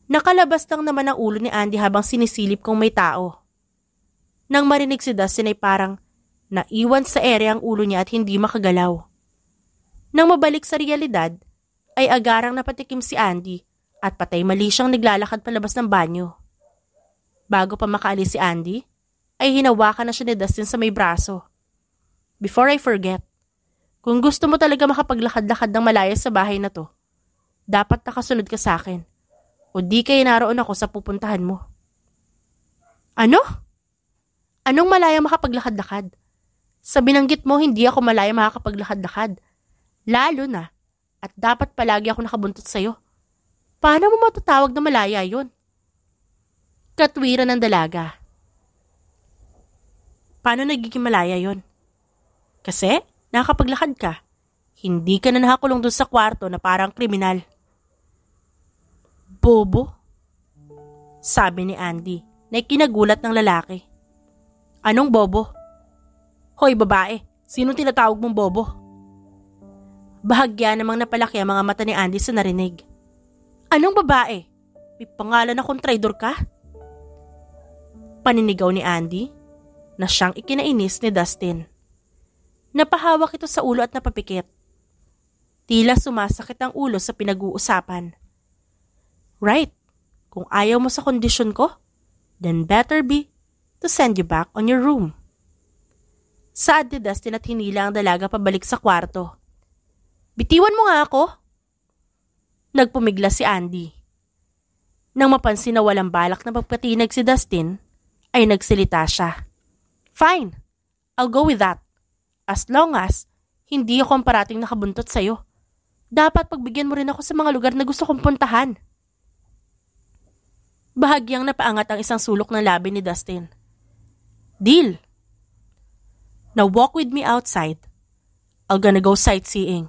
Nakalabas lang naman ang ulo ni Andy habang sinisilip kung may tao. Nang marinig si Dustin ay parang naiwan sa ere ang ulo niya at hindi makagalaw. Nang mabalik sa realidad, ay agarang napatikim si Andy at patay mali siyang naglalakad palabas ng banyo. Bago pa makaalis si Andy, ay hinawakan na siya ni Dustin sa may braso. Before I forget, kung gusto mo talaga makapaglakad-lakad ng malaya sa bahay na to, dapat nakasunod ka sa akin o di kaya naroon ako sa pupuntahan mo. Ano? Anong malaya makapaglakad-lakad? Sa binanggit mo, hindi ako malaya makakapaglakad-lakad. Lalo na, at dapat palagi ako nakabuntot sa'yo. Paano mo matatawag na malaya yun? Katwiran ng dalaga. Paano nagiging malaya yun? Kasi, nakakapaglakad ka. Hindi ka na nakakulong doon sa kwarto na parang kriminal. Bobo? Sabi ni Andy na ikinagulat ng lalaki. Anong bobo? Hoy babae, sino tinatawag mong bobo? Bahagya namang napalaki ang mga mata ni Andy sa narinig. Anong babae? May pangalan akong traidor ka? Paninigaw ni Andy na siyang ikinainis ni Dustin. Napahawak ito sa ulo at napapikit. Tila sumasakit ang ulo sa pinag-uusapan. Right, kung ayaw mo sa kondisyon ko, then better be to send you back on your room. Saad ni Dustin at hinila ang dalaga pabalik sa kwarto. Bitiwan mo nga ako. Nagpumigla si Andy. Nang mapansin na walang balak na pagpatinag si Dustin, ay nagsalita siya. Fine, I'll go with that. As long as hindi ako ang parating nakabuntot sa'yo. Dapat pagbigyan mo rin ako sa mga lugar na gusto kong puntahan. Bahagyang napaangat ang isang sulok ng labi ni Dustin. Deal. Now walk with me outside. I'll gonna go sightseeing.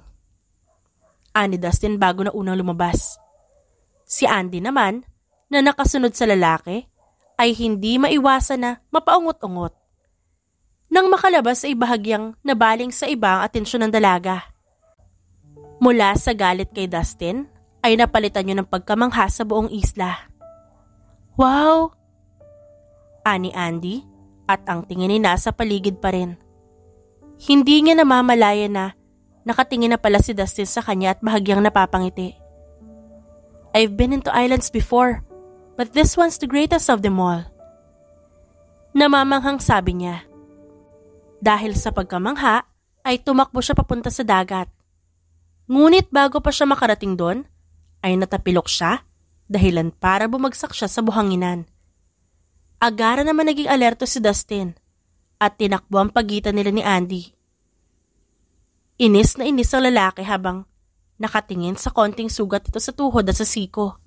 Ani Dustin bago na unang lumabas. Si Andy naman, na nakasunod sa lalaki, ay hindi maiwasan na mapaungot-ungot. Nang makalabas ay bahagyang nabaling sa iba ang atensyon ng dalaga. Mula sa galit kay Dustin, ay napalitan niyo ng pagkamangha sa buong isla. Wow! Ani Andy, at ang tingin ay nasa paligid pa rin. Hindi niya namamalaya na nakatingin na pala si Dustin sa kanya at bahagyang napapangiti. I've been into islands before, but this one's the greatest of them all. Namamanghang sabi niya. Dahil sa pagkamangha, ay tumakbo siya papunta sa dagat. Ngunit bago pa siya makarating doon, ay natapilok siya, dahilan para bumagsak siya sa buhanginan. Agara naman naging alerto si Dustin, at tinakbo ang pagitan nila ni Andy. Inis na inis ang lalaki habang nakatingin sa konting sugat ito sa tuhod at sa siko.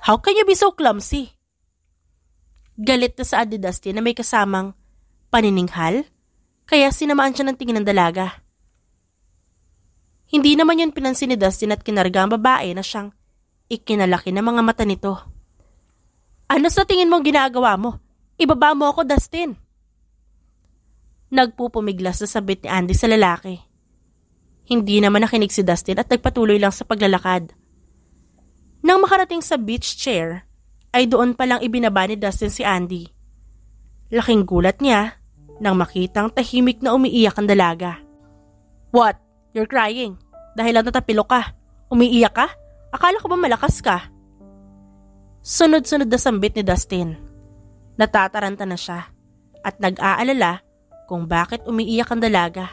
How can you be so clumsy? Galit na sa Andy Dustin na may kasamang panininghal, kaya sinamaan siya ng tingin ng dalaga. Hindi naman yun pinansin ni Dustin at kinarga ang babae na siyang ikinalaki ng mga mata nito. Ano sa tingin mo ginagawa mo? Ibaba mo ako, Dustin. Nagpupumiglas sa sabit ni Andy sa lalaki. Hindi naman nakinig si Dustin at nagpatuloy lang sa paglalakad. Nang makarating sa beach chair, ay doon palang ibinaba ni Dustin si Andy. Laking gulat niya nang makitang tahimik na umiiyak ang dalaga. What? You're crying? Dahil lang natapilok ka? Umiiyak ka? Akala ko ba malakas ka? Sunod-sunod na sambit ni Dustin. Natataranta na siya at nag-aalala kung bakit umiiyak ang dalaga.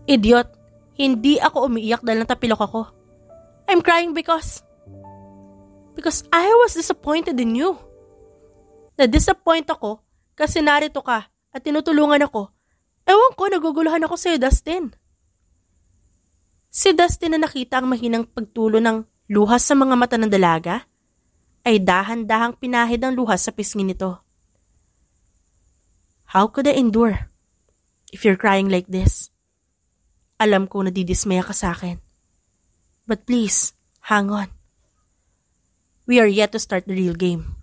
Idiot, hindi ako umiiyak dahil natapilok ako. I'm crying because I was disappointed in you. Na-disappoint ako kasi narito ka at tinutulungan ako Ewan ko, naguguluhan ako sa'yo, Dustin. Si Dustin na nakita ang mahinang pagtulo ng luhas sa mga mata ng dalaga, ay dahan-dahang pinahid ang luhas sa pisngi nito. How could I endure if you're crying like this? Alam ko nadidismaya ka sa akin. But please, hang on. We are yet to start the real game.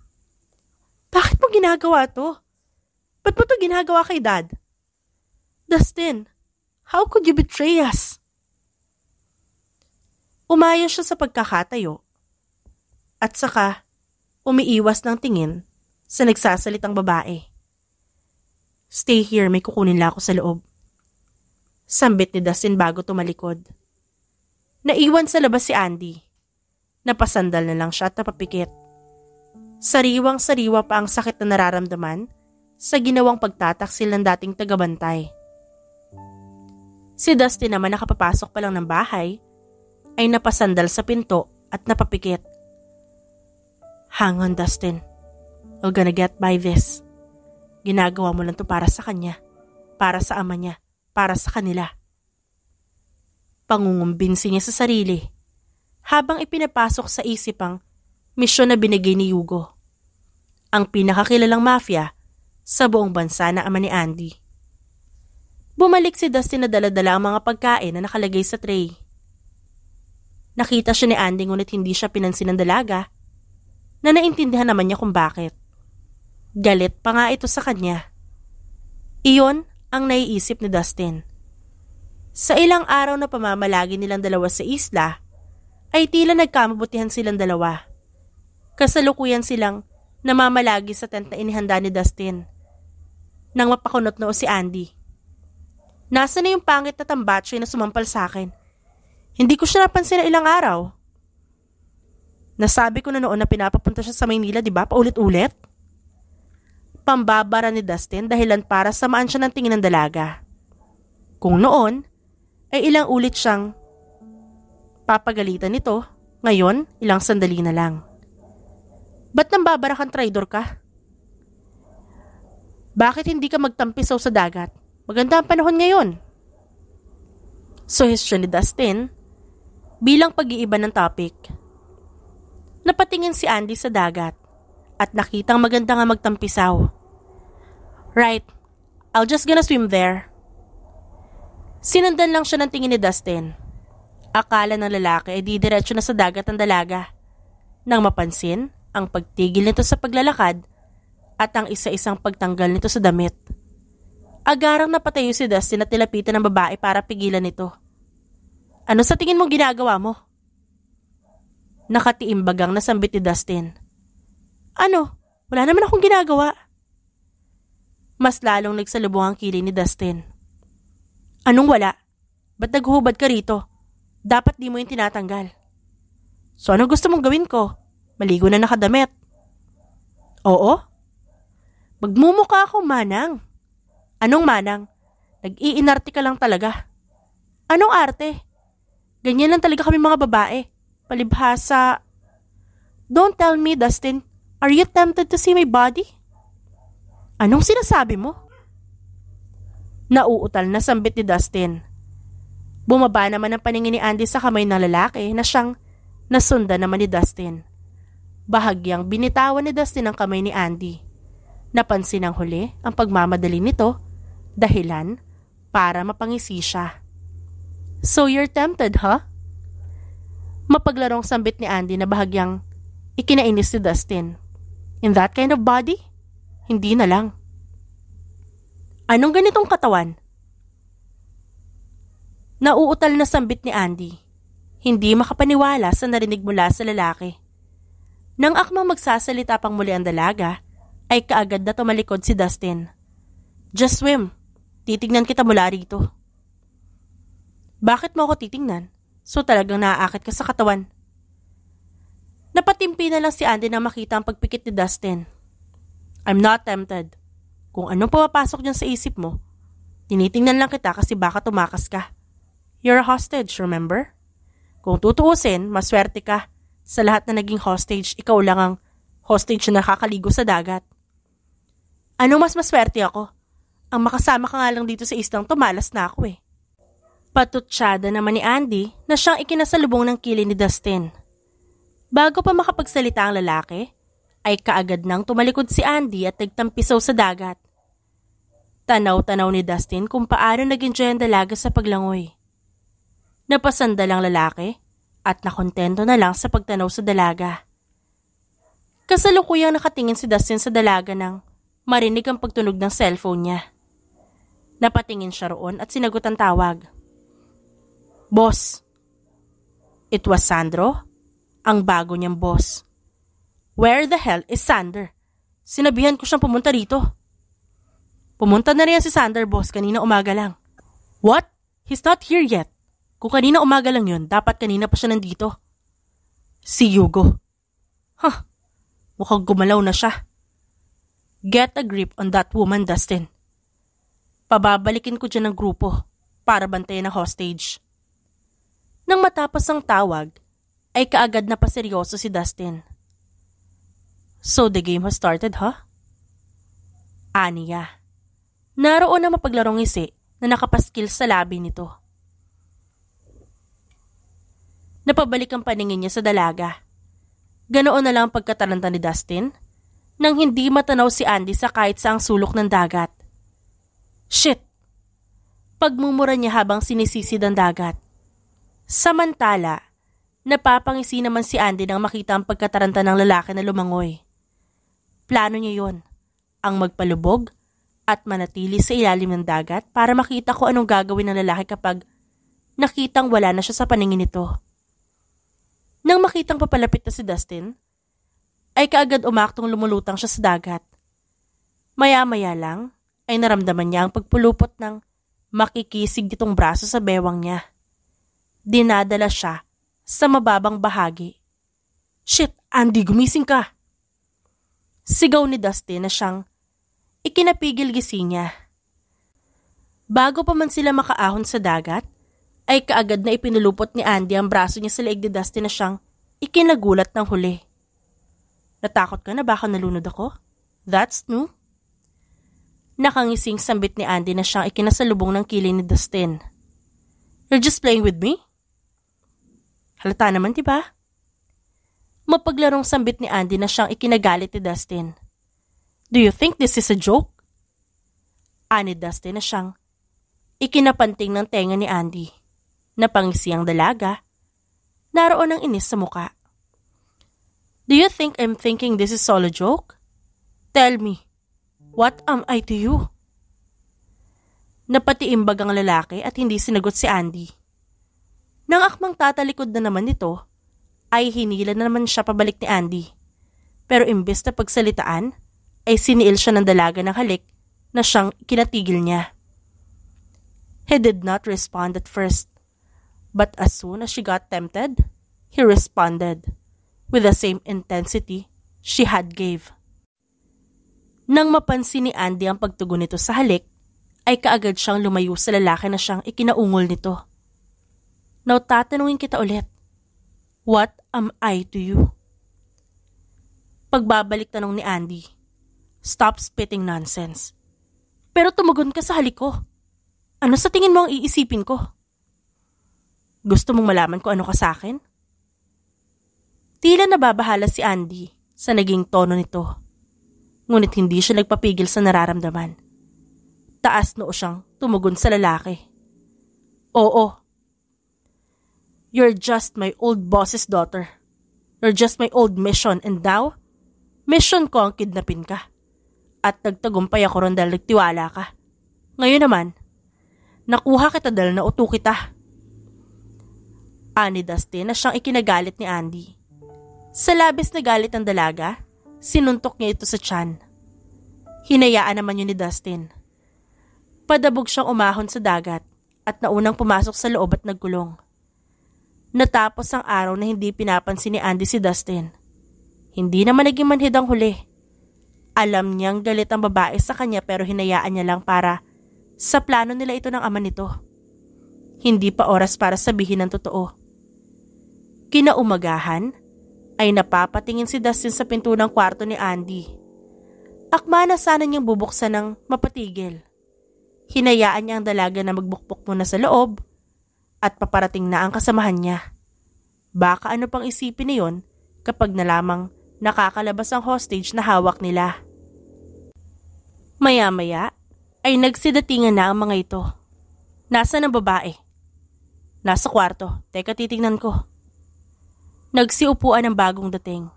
Bakit mo ginagawa to? Ba't mo to ginagawa kay Dad? Dustin, how could you betray us? Umayos siya sa pagkakatayo at saka umiiwas ng tingin sa nagsasalitang babae. Stay here, may kukunin lang ako sa loob. Sambit ni Dustin bago tumalikod. Naiwan sa labas si Andy. Napasandal na lang siya at napapikit. Sariwang-sariwa pa ang sakit na nararamdaman sa ginawang pagtataksil ng dating tagabantay. Si Dustin naman nakapapasok pa lang ng bahay ay napasandal sa pinto at napapikit. Hang on, Dustin. We're gonna get by this. Ginagawa mo lang to para sa kanya, para sa ama niya, para sa kanila. Pangungumbinsi niya sa sarili habang ipinapasok sa isip ang misyon na binigay ni Hugo, ang pinakakilalang mafia sa buong bansa na ama ni Andy. Bumalik si Dustin na dala-dala ang mga pagkain na nakalagay sa tray. Nakita siya ni Andy ngunit hindi siya pinansin ng dalaga na naintindihan naman niya kung bakit. Galit pa nga ito sa kanya. Iyon ang naiisip ni Dustin. Sa ilang araw na pamamalagi nilang dalawa sa isla, ay tila nagkamabutihan silang dalawa. Kasalukuyan silang namamalagi sa tent na inihanda ni Dustin. Nang mapakunot noo si Andy. Nasa na yung pangit na tambatsyo na sumampal sa akin? Hindi ko siya napansin na ilang araw. Nasabi ko na noon na pinapapunta siya sa Maynila, di ba? Paulit-ulit. Pambabara ni Dustin dahilan para samaan siya ng tingin ng dalaga. Kung noon, ay ilang ulit siyang papagalitan nito, ngayon ilang sandali na lang. Ba't nambabara kang traidor ka? Bakit hindi ka magtampisaw sa dagat? Maganda ang panahon ngayon. Suhestyon ni Dustin bilang pag-iiba ng topic. Napatingin si Andy sa dagat at nakitang maganda nga magtampisaw. Right, I'll just gonna swim there. Sinundan lang siya ng tingin ni Dustin. Akala ng lalaki ay didiretso na sa dagat ang dalaga. Nang mapansin ang pagtigil nito sa paglalakad at ang isa-isang pagtanggal nito sa damit. Agarang napatayo si Dustin at nilapitan ng babae para pigilan ito. Ano sa tingin mo ginagawa mo? Nakatiimbagang nasambit ni Dustin. Ano? Wala naman akong ginagawa. Mas lalong nagsalubong ang kilay ni Dustin. Anong wala? Ba't naghuhubad ka rito? Dapat di mo yung tinatanggal. So ano gusto mong gawin ko? Maligo na nakadamit. Oo? Magmumukha ako, manang. Anong manang? Nag-iinarte ka lang talaga. Anong arte? Ganyan lang talaga kami mga babae. Palibhasa. Don't tell me, Dustin. Are you tempted to see my body? Anong sinasabi mo? Nauutal na sambit ni Dustin. Bumaba naman ang paningin ni Andy sa kamay ng lalaki na siyang nasundan naman ni Dustin. Bahagyang binitawan ni Dustin ang kamay ni Andy. Napansin ng huli ang pagmamadali nito, dahilan para mapangisi siya. So you're tempted, huh? Mapaglarong sambit ni Andy na bahagyang ikinainis ni Dustin. In that kind of body? Hindi na lang. Anong ganitong katawan? Nauutal na sambit ni Andy. Hindi makapaniwala sa narinig mula sa lalaki. Nang akmang magsasalita pang muli ang dalaga, ay kaagad na tumalikod si Dustin. Just swim. Titignan kita mula rito. Bakit mo ako titingnan? So talagang naaakit ka sa katawan. Napatimpi na lang si Andy na makita ang pagpikit ni Dustin. I'm not tempted. Kung anong pumapasok dyan sa isip mo, tinitingnan lang kita kasi baka tumakas ka. You're a hostage, remember? Kung tutuusin, maswerte ka. Sa lahat na naging hostage, ikaw lang ang hostage na nakakaligo sa dagat. Ano mas maswerte ako? Ang makasama ka nga lang dito sa islang tumalas na ako eh. Patutsyada naman ni Andy na siyang ikinasalubong ng kilay ni Dustin. Bago pa makapagsalita ang lalaki, ay kaagad nang tumalikod si Andy at nagtampisaw sa dagat. Tanaw-tanaw ni Dustin kung paano nag-enjoy ang dalaga sa paglangoy. Napasandal ang lalaki at nakontento na lang sa pagtanaw sa dalaga. Kasalukuyang nakatingin si Dustin sa dalaga nang marinig ang pagtunog ng cellphone niya. Napatingin siya roon at sinagot ang tawag. Boss. It was Sandro, ang bago niyang boss. Where the hell is Sander? Sinabihan ko siyang pumunta rito. Pumunta na rin si Sander, boss, kanina umaga lang. What? He's not here yet. Kung kanina umaga lang yun, dapat kanina pa siya nandito. Si Hugo. Mukhang gumalaw na siya. Get a grip on that woman, Dustin. Pababalikin ko dyan ng grupo para bantayan ang hostage. Nang matapos ang tawag, ay kaagad na paseryoso si Dustin. So the game has started, huh? Aniya. Naroon na mapaglarong ngisi na nakapaskil sa labi nito. Napabalik ang paningin niya sa dalaga. Ganoon na lang ang pagkatalanta ni Dustin nang hindi matanaw si Andy sa kahit saang sulok ng dagat. Shit! Pagmumura niya habang sinisisid ang dagat. Samantala, napapangisi naman si Andy nang makita ang pagkataranta ng lalaki na lumangoy. Plano niya yon, ang magpalubog at manatili sa ilalim ng dagat para makita ko anong gagawin ng lalaki kapag nakitang wala na siya sa paningin nito. Nang makitang papalapit na si Dustin, ay kaagad umaktong lumulutang siya sa dagat. Maya-maya lang ay naramdaman niya ang pagpulupot ng makikisig nitong braso sa bewang niya. Dinadala siya sa mababang bahagi. Shit, Andy, gumising ka! Sigaw ni Dustin na siyang ikinapigil gising niya. Bago pa man sila makaahon sa dagat, ay kaagad na ipinulupot ni Andy ang braso niya sa leeg ni Dustin na siyang ikinagulat ng huli. Natakot ka na baka nalunod ako? That's new. Nakangising sambit ni Andy na siyang ikinasalubong ng kilay ni Dustin. You're just playing with me? Halata naman, diba? Mapaglarong sambit ni Andy na siyang ikinagalit ni Dustin. Do you think this is a joke? Ani Dustin na siyang ikinapanting ng tenga ni Andy. Napangisi ang dalaga. Naroon ang inis sa muka. Do you think I'm thinking this is all a joke? Tell me, what am I to you? Napatiimbag ang lalaki at hindi sinagot si Andy. Nang akmang tatalikod na naman nito, ay hinila na naman siya pabalik ni Andy. Pero imbes na pagsalitaan, ay siniil siya ng dalaga ng halik na siyang kinatigil niya. He did not respond at first, but as soon as she got tempted, he responded with the same intensity she had gave. Nang mapansin ni Andy ang pagtugon nito sa halik, ay kaagad siyang lumayo sa lalaki na siyang ikinaungol nito. Now tatanungin kita ulit, what am I to you? Pagbabalik tanong ni Andy, stop spitting nonsense. Pero tumugon ka sa halik ko. Ano sa tingin mo ang iisipin ko? Gusto mong malaman ko ano ka sa akin? Tila nababahala si Andy sa naging tono nito. Ngunit hindi siya nagpapigil sa nararamdaman. Taas noo siyang tumugon sa lalaki. Oo. You're just my old boss's daughter. You're just my old mission and now, mission ko ang kidnapin ka. At nagtagumpay ako ron dahil nagtiwala ka. Ngayon naman, nakuha kita dahil nauto kita. Ani Dustin na siyang ikinagalit ni Andy. Sa labis na galit ng dalaga, sinuntok niya ito sa tiyan. Hinayaan naman yun ni Dustin. Padabog siyang umahon sa dagat at naunang pumasok sa loob at nagkulong. Natapos ang araw na hindi pinapansin ni Andy si Dustin. Hindi naman naging manhid ang huli. Alam niyang galit ang babae sa kanya pero hinayaan niya lang para sa plano nila ito ng ama nito. Hindi pa oras para sabihin ang totoo. Kinaumagahan ay napapatingin si Dustin sa pinto ng kwarto ni Andy. Akma na sana niyang bubuksan ng mapatigil. Hinayaan niya ang dalaga na magbukbok muna sa loob at paparating na ang kasamahan niya. Baka ano pang isipin niyon kapag nalamang nakakalabas ang hostage na hawak nila. Maya-maya ay nagsidatingan na ang mga ito. Nasaan ang babae? Nasa kwarto. Teka, titingnan ko. Nagsiupuan ang bagong dating.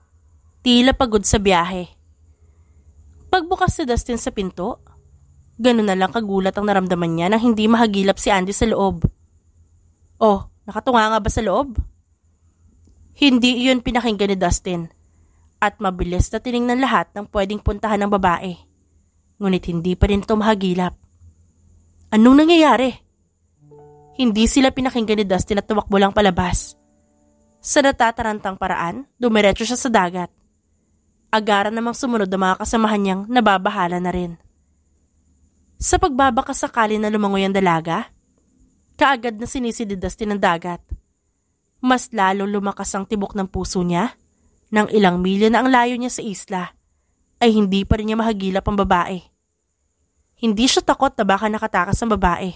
Tila pagod sa biyahe. Pagbukas si Dustin sa pinto, ganun na lang kagulat ang naramdaman niya nang hindi mahagilap si Andy sa loob. Oh, nakatunga nga ba sa loob? Hindi iyon pinakinggan ni Dustin at mabilis na tiningnan lahat ng pwedeng puntahan ng babae. Ngunit hindi pa rin ito mahagilap. Anong nangyayari? Hindi sila pinakinggan ni Dustin at tumakbo lang palabas. Sa natatarantang paraan, dumiretso siya sa dagat. Agaran namang sumunod ang mga kasamahan niyang nababahala na rin. Sa pagbabaka sakali na lumangoy ang dalaga, kaagad na sinisi ni Dustin ang dagat. Mas lalo lumakas ang tibok ng puso niya nang ilang milya na ang layo niya sa isla ay hindi pa rin niya mahagilap ang babae. Hindi siya takot na baka nakatakas ang babae,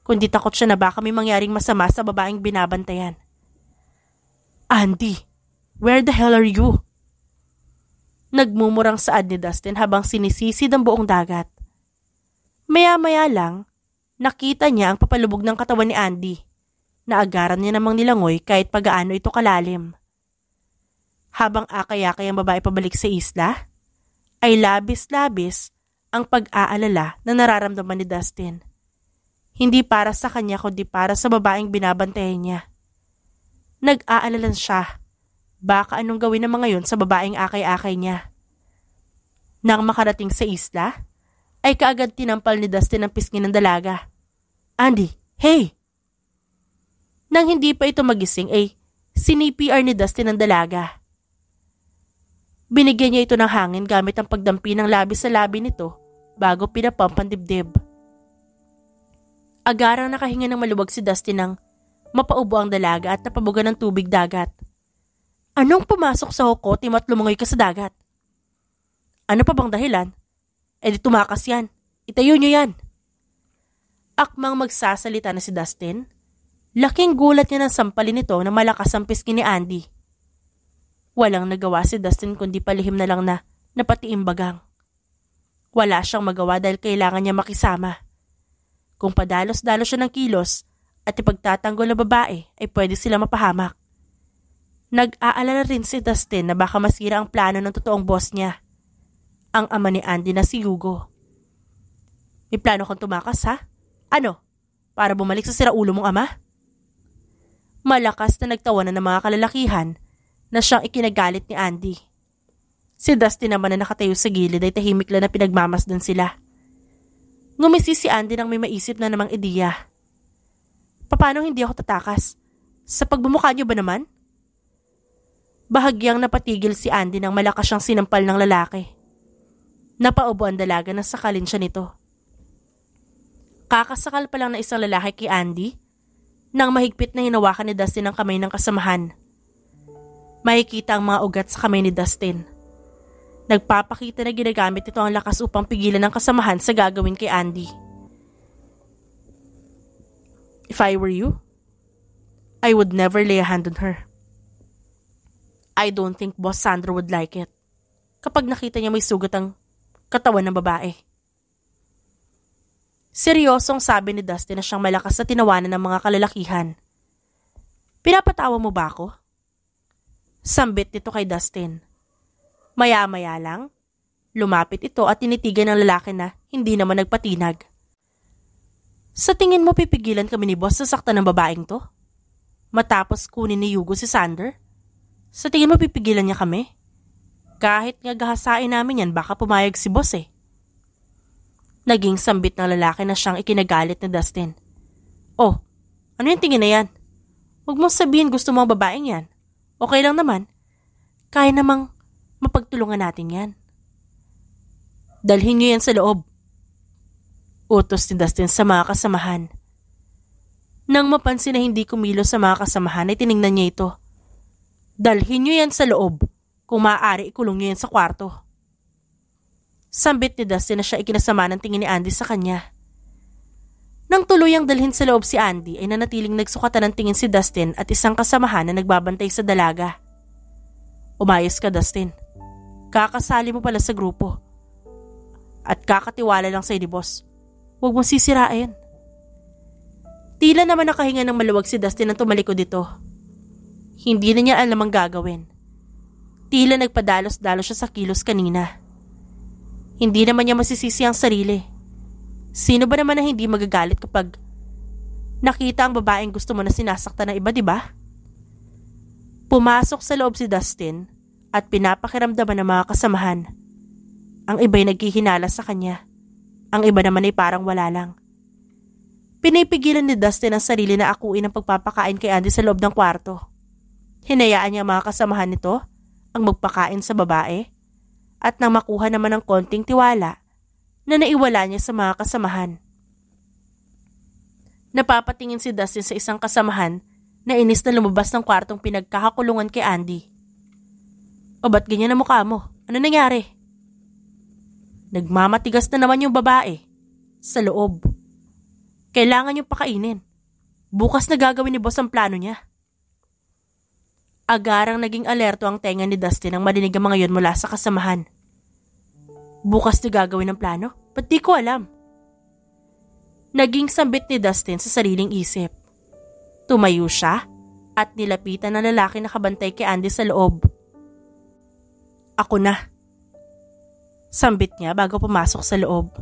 kundi takot siya na baka may mangyaring masama sa babaeng binabantayan. Andy, where the hell are you? Nagmumurang saad ni Dustin habang sinisisid ang buong dagat. Maya-maya lang, nakita niya ang papalubog ng katawan ni Andy. Naagaran niya namang nilangoy kahit pagaano ito kalalim. Habang akay-akay ang babae pabalik sa isla, ay labis-labis ang pag-aalala na nararamdaman ni Dustin. Hindi para sa kanya kundi para sa babaeng binabantayan niya. Nag-aalala siya, baka anong gawin ng mga yun sa babaeng akay-akay niya. Nang makarating sa isla, ay kaagad tinampal ni Dustin ang pisngi ng dalaga. Andy, hey! Nang hindi pa ito magising ay sinipr ni Dustin ang dalaga. Binigyan niya ito ng hangin gamit ang pagdampi ng labi sa labi nito bago pinapump ang dibdib. Agarang nakahinga ng maluwag si Dustin nang mapaubo ang dalaga at napabugan ng tubig dagat. Anong pumasok sa hukot at lumangoy ka sa dagat? Ano pa bang dahilan? Eh di tumakas yan. Itayo niyo yan. Akmang magsasalita na si Dustin, laking gulat niya ng sampalin nito na malakas ang pisngi ni Andy. Walang nagawa si Dustin kundi palihim na lang na napatiimbagang. Wala siyang magawa dahil kailangan niya makisama. Kung padalos-dalos siya ng kilos at ipagtatanggol na babae ay pwede sila mapahamak. Nag-aalala rin si Dustin na baka masira ang plano ng totoong boss niya, ang ama ni Andy na si Hugo. May plano kang tumakas ha? Ano? Para bumalik sa siraulo mong ama? Malakas na nagtawanan ng mga kalalakihan na siyang ikinagalit ni Andy. Si Dustin naman na nakatayo sa gilid ay tahimik lang na pinagmamasdan sila. Ngumisi si Andy nang may maisip na namang ideya. Paano hindi ako tatakas? Sa pagbumukha niyo ba naman? Bahagyang napatigil si Andy nang malakas siyang sinampal ng lalaki. Napaubo ang dalaga na sakalin siya nito. Kakasakal pa lang na isang lalaki kay Andy nang mahigpit na hinawakan ni Dustin ang kamay ng kasamahan. Makikita ang mga ugat sa kamay ni Dustin. Nagpapakita na ginagamit ito ang lakas upang pigilan ang kasamahan sa gagawin kay Andy. If I were you, I would never lay a hand on her. I don't think Boss Sandro would like it kapag nakita niya may sugat ang katawan ng babae. Seryosong sabi ni Dustin na siyang malakas na tinawanan ng mga kalalakihan. Pinapatawa mo ba ako? Sambit nito kay Dustin. Maya-maya lang, lumapit ito at tinitigan ng lalaki na hindi naman nagpatinag. Sa tingin mo pipigilan kami ni boss sa saktan ng babaeng to? Matapos kunin ni Hugo si Sander? Sa tingin mo pipigilan niya kami? Kahit nga gahasain namin yan, baka pumayag si boss eh. Naging sambit ng lalaki na siyang ikinagalit ni Dustin. Oh, ano yung tingin na yan? Huwag mong sabihin gusto mo ang babaeng yan. Okay lang naman. Kaya namang mapagtulungan natin yan. Dalhin niyo yan sa loob. Utos ni Dustin sa mga kasamahan. Nang mapansin na hindi kumilos sa mga kasamahan ay tiningnan niya ito. Dalhin niyo yan sa loob. Kung maaari ikulong niyo yan sa kwarto. Sambit ni Dustin na siya ikinasama ng tingin ni Andy sa kanya. Nang tuluyang dalhin sa loob si Andy ay nanatiling nagsukatan ng tingin si Dustin at isang kasamahan na nagbabantay sa dalaga. Umayos ka, Dustin. Kakasali mo pala sa grupo. At kakatiwala lang sa'yo ni boss. Huwag mong sisirain. Tila naman nakahinga ng maluwag si Dustin nang tumalikod dito. Hindi na niya alam ang gagawin. Tila nagpadalos-dalos siya sa kilos kanina. Hindi naman niya masisisi ang sarili. Sino ba naman na hindi magagalit kapag nakita ang babaeng gusto mo na sinasaktan ng iba, di ba? Pumasok sa loob si Dustin at pinapakiramdaman ng mga kasamahan. Ang iba'y naghihinala sa kanya. Ang iba naman ay parang wala lang. Pinipigilan ni Dustin ang sarili na akuin ang pagpapakain kay Andy sa loob ng kwarto. Hinayaan niya ang mga kasamahan nito ang magpakain sa babae at nang makuha naman ng konting tiwala na naiwala niya sa mga kasamahan. Napapatingin si Dustin sa isang kasamahan na inis na lumabas ng kwartong pinagkakakulungan kay Andy. O ba't ganyan ang mukha mo? Ano nangyari? Nagmamatigas na naman yung babae. Sa loob. Kailangan niyong pakainin. Bukas na gagawin ni boss ang plano niya. Agarang naging alerto ang tenga ni Dustin nang marinig ang mga yun mula sa kasamahan. Bukas na gagawin ang plano? Ba't di ko alam? Naging sambit ni Dustin sa sariling isip. Tumayo siya at nilapitan ng lalaki na kabantay kay Andy sa loob. Ako na. Sambit niya bago pumasok sa loob.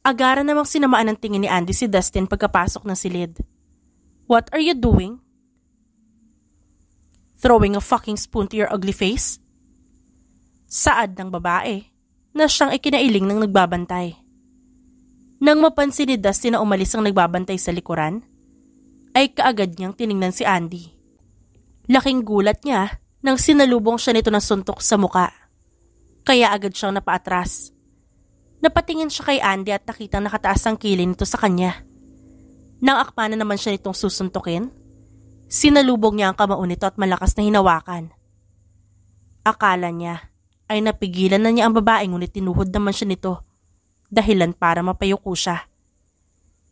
Agara namang sinamaan ng tingin ni Andy si Dustin pagkapasok ng silid. What are you doing? Throwing a fucking spoon to your ugly face? Saad ng babae na siyang ikinailing ng nagbabantay. Nang mapansin ni Dustin na umalis ang nagbabantay sa likuran, ay kaagad niyang tiningnan si Andy. Laking gulat niya nang sinalubong siya nito ng suntok sa muka. Kaya agad siyang napaatras. Napatingin siya kay Andy at nakitang nakataas ang kilay nito sa kanya. Nang akma na naman siya nitong susuntukin, sinalubong niya ang kamao nito at malakas na hinawakan. Akala niya ay napigilan na niya ang babae ngunit tinuhod naman siya nito, dahilan para mapayuko siya.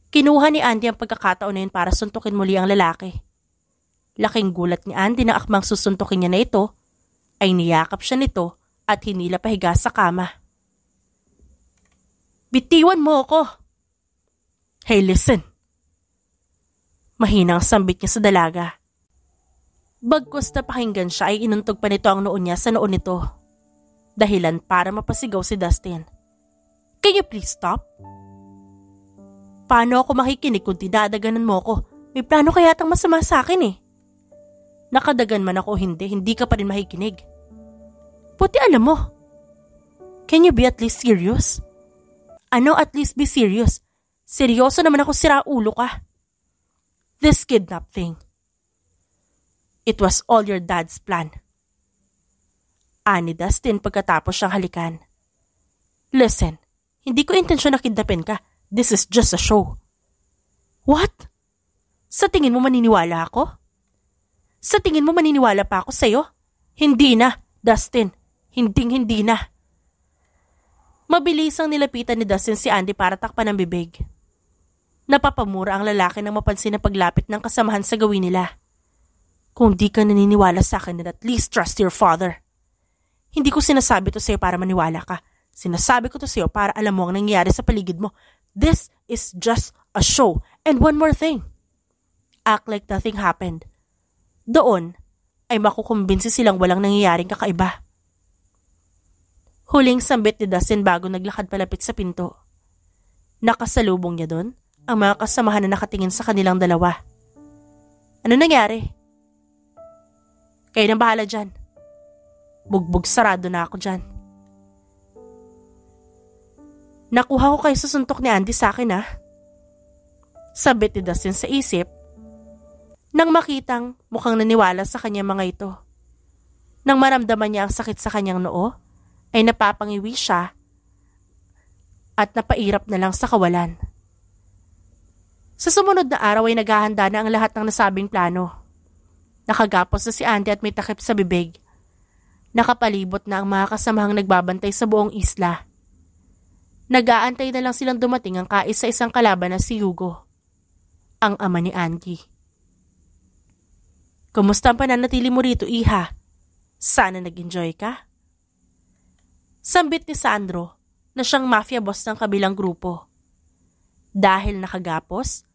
Kinuha ni Andy ang pagkakataon na yun para suntukin muli ang lalaki. Laking gulat ni Andy na akmang susuntukin niya na ito, ay niyakap siya nito at hinila pahiga sa kama. Bitiwan mo ako! Hey, listen! Mahinang sambit niya sa dalaga. Bagkus na pakinggan siya ay inuntog pa nito ang noon niya sa noon nito. Dahilan para mapasigaw si Dustin. Can you please stop? Paano ako makikinig kung dinadaganan mo ko? May plano kaya tang masama sa akin eh. Nakadagan man ako o hindi ka pa rin makikinig. Puti alam mo. Can you be at least serious? Ano at least be serious? Seryoso naman ako, sira ulo ka. This kidnap thing. It was all your dad's plan. Ani Dustin pagkatapos siyang halikan. Listen, hindi ko intensyon na kidnapin ka. This is just a show. What? Sa tingin mo maniniwala ako? Sa tingin mo maniniwala pa ako sa'yo? Hindi na, Dustin. Hindi na. Mabilis ang nilapitan ni Dustin si Andy para takpan ng bibig. Napapamura ang lalaki nang mapansin na paglapit ng kasamahan sa gawin nila. Kung di ka naniniwala sa akin, then at least trust your father. Hindi ko sinasabi to sa'yo para maniwala ka. Sinasabi ko to sa'yo para alam mo ang nangyayari sa paligid mo. This is just a show. And one more thing. Act like nothing happened. Doon ay makukumbinsi silang walang nangyayaring kakaiba. Huling sambit ni Dustin bago naglakad palapit sa pinto. Nakasalubong niya doon ang mga kasamahan na nakatingin sa kanilang dalawa. Ano nangyari? Kayo nang bahala dyan. Bugbog sarado na ako dyan. Nakuha ko kayo sa suntok ni Andy sa akin, ha? Sabit ni Dustin sa isip nang makitang mukhang naniwala sa kanya mga ito. Nang maramdaman niya ang sakit sa kanyang noo, ay napapangiwi siya at napairap na lang sa kawalan. Sa sumunod na araw ay naghahanda na ang lahat ng nasabing plano. Nakagapos na si Andy at may takip sa bibig. Nakapalibot na ang mga kasamahang nagbabantay sa buong isla. Nag-aantay na lang silang dumating ang kaisa-isang kalaban na si Hugo, ang ama ni Andy. Kumusta ang pananatili mo rito, iha? Sana nag-enjoy ka? Sambit ni Sandro na siyang mafia boss ng kabilang grupo. Dahil nakagapos,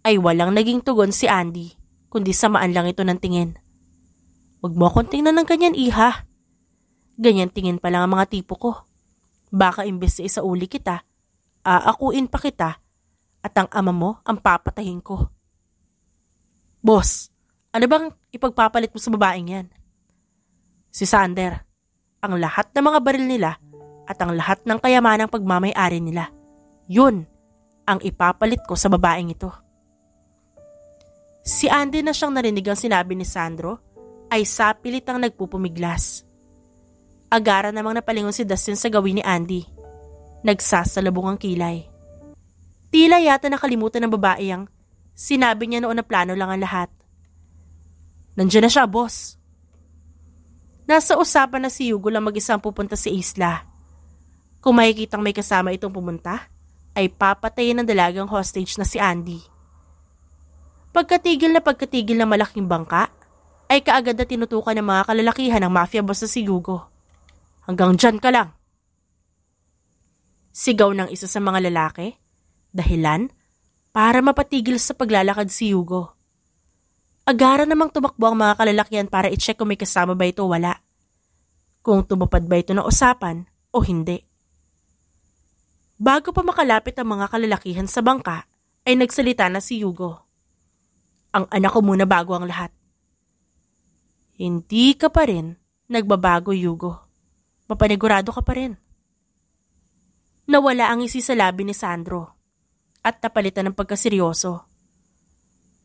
ay walang naging tugon si Andy, kundi samaan lang ito ng tingin. Huwag mo akong tingnan ng ganyan, iha. Ganyan tingin pa lang ang mga tipo ko. Baka imbes na isauli kita, aakuin pa kita at ang ama mo ang papatahin ko. Boss, ano bang ipagpapalit mo sa babaeng yan? Si Sander, ang lahat ng mga baril nila at ang lahat ng kayamanang pagmamay-ari nila, yun ang ipapalit ko sa babaeng ito. Si Andy na siyang narinig ang sinabi ni Sandro ay sapilit ang nagpupumiglas. Agara namang napalingon si Dustin sa gawin ni Andy. Nagsasalubong ang kilay. Tila yata nakalimutan ng babae ang sinabi niya noon na plano lang ang lahat. Nandiyan na siya, boss. Nasa usapan na si Hugo lang mag-isang pupunta sa isla. Kung makikitang may kasama itong pumunta, ay papatayin ng dalagang hostage na si Andy. Pagkatigil na malaking bangka, ay kaagad na tinutukan ng mga kalalakihan ng mafia boss na si Hugo. Hanggang dyan ka lang. Sigaw ng isa sa mga lalaki, dahilan para mapatigil sa paglalakad si Hugo. Agara namang tumakbo ang mga kalalakihan para i-check kung may kasama ba ito o wala. Kung tumupad ba ito ng usapan o hindi. Bago pa makalapit ang mga kalalakihan sa bangka, ay nagsalita na si Hugo. Ang anak ko muna bago ang lahat. Hindi ka pa rin nagbabago, Hugo. Mapanigurado ka pa rin. Nawala ang isi sa labi ni Sandro at napalitan ng pagkaseryoso.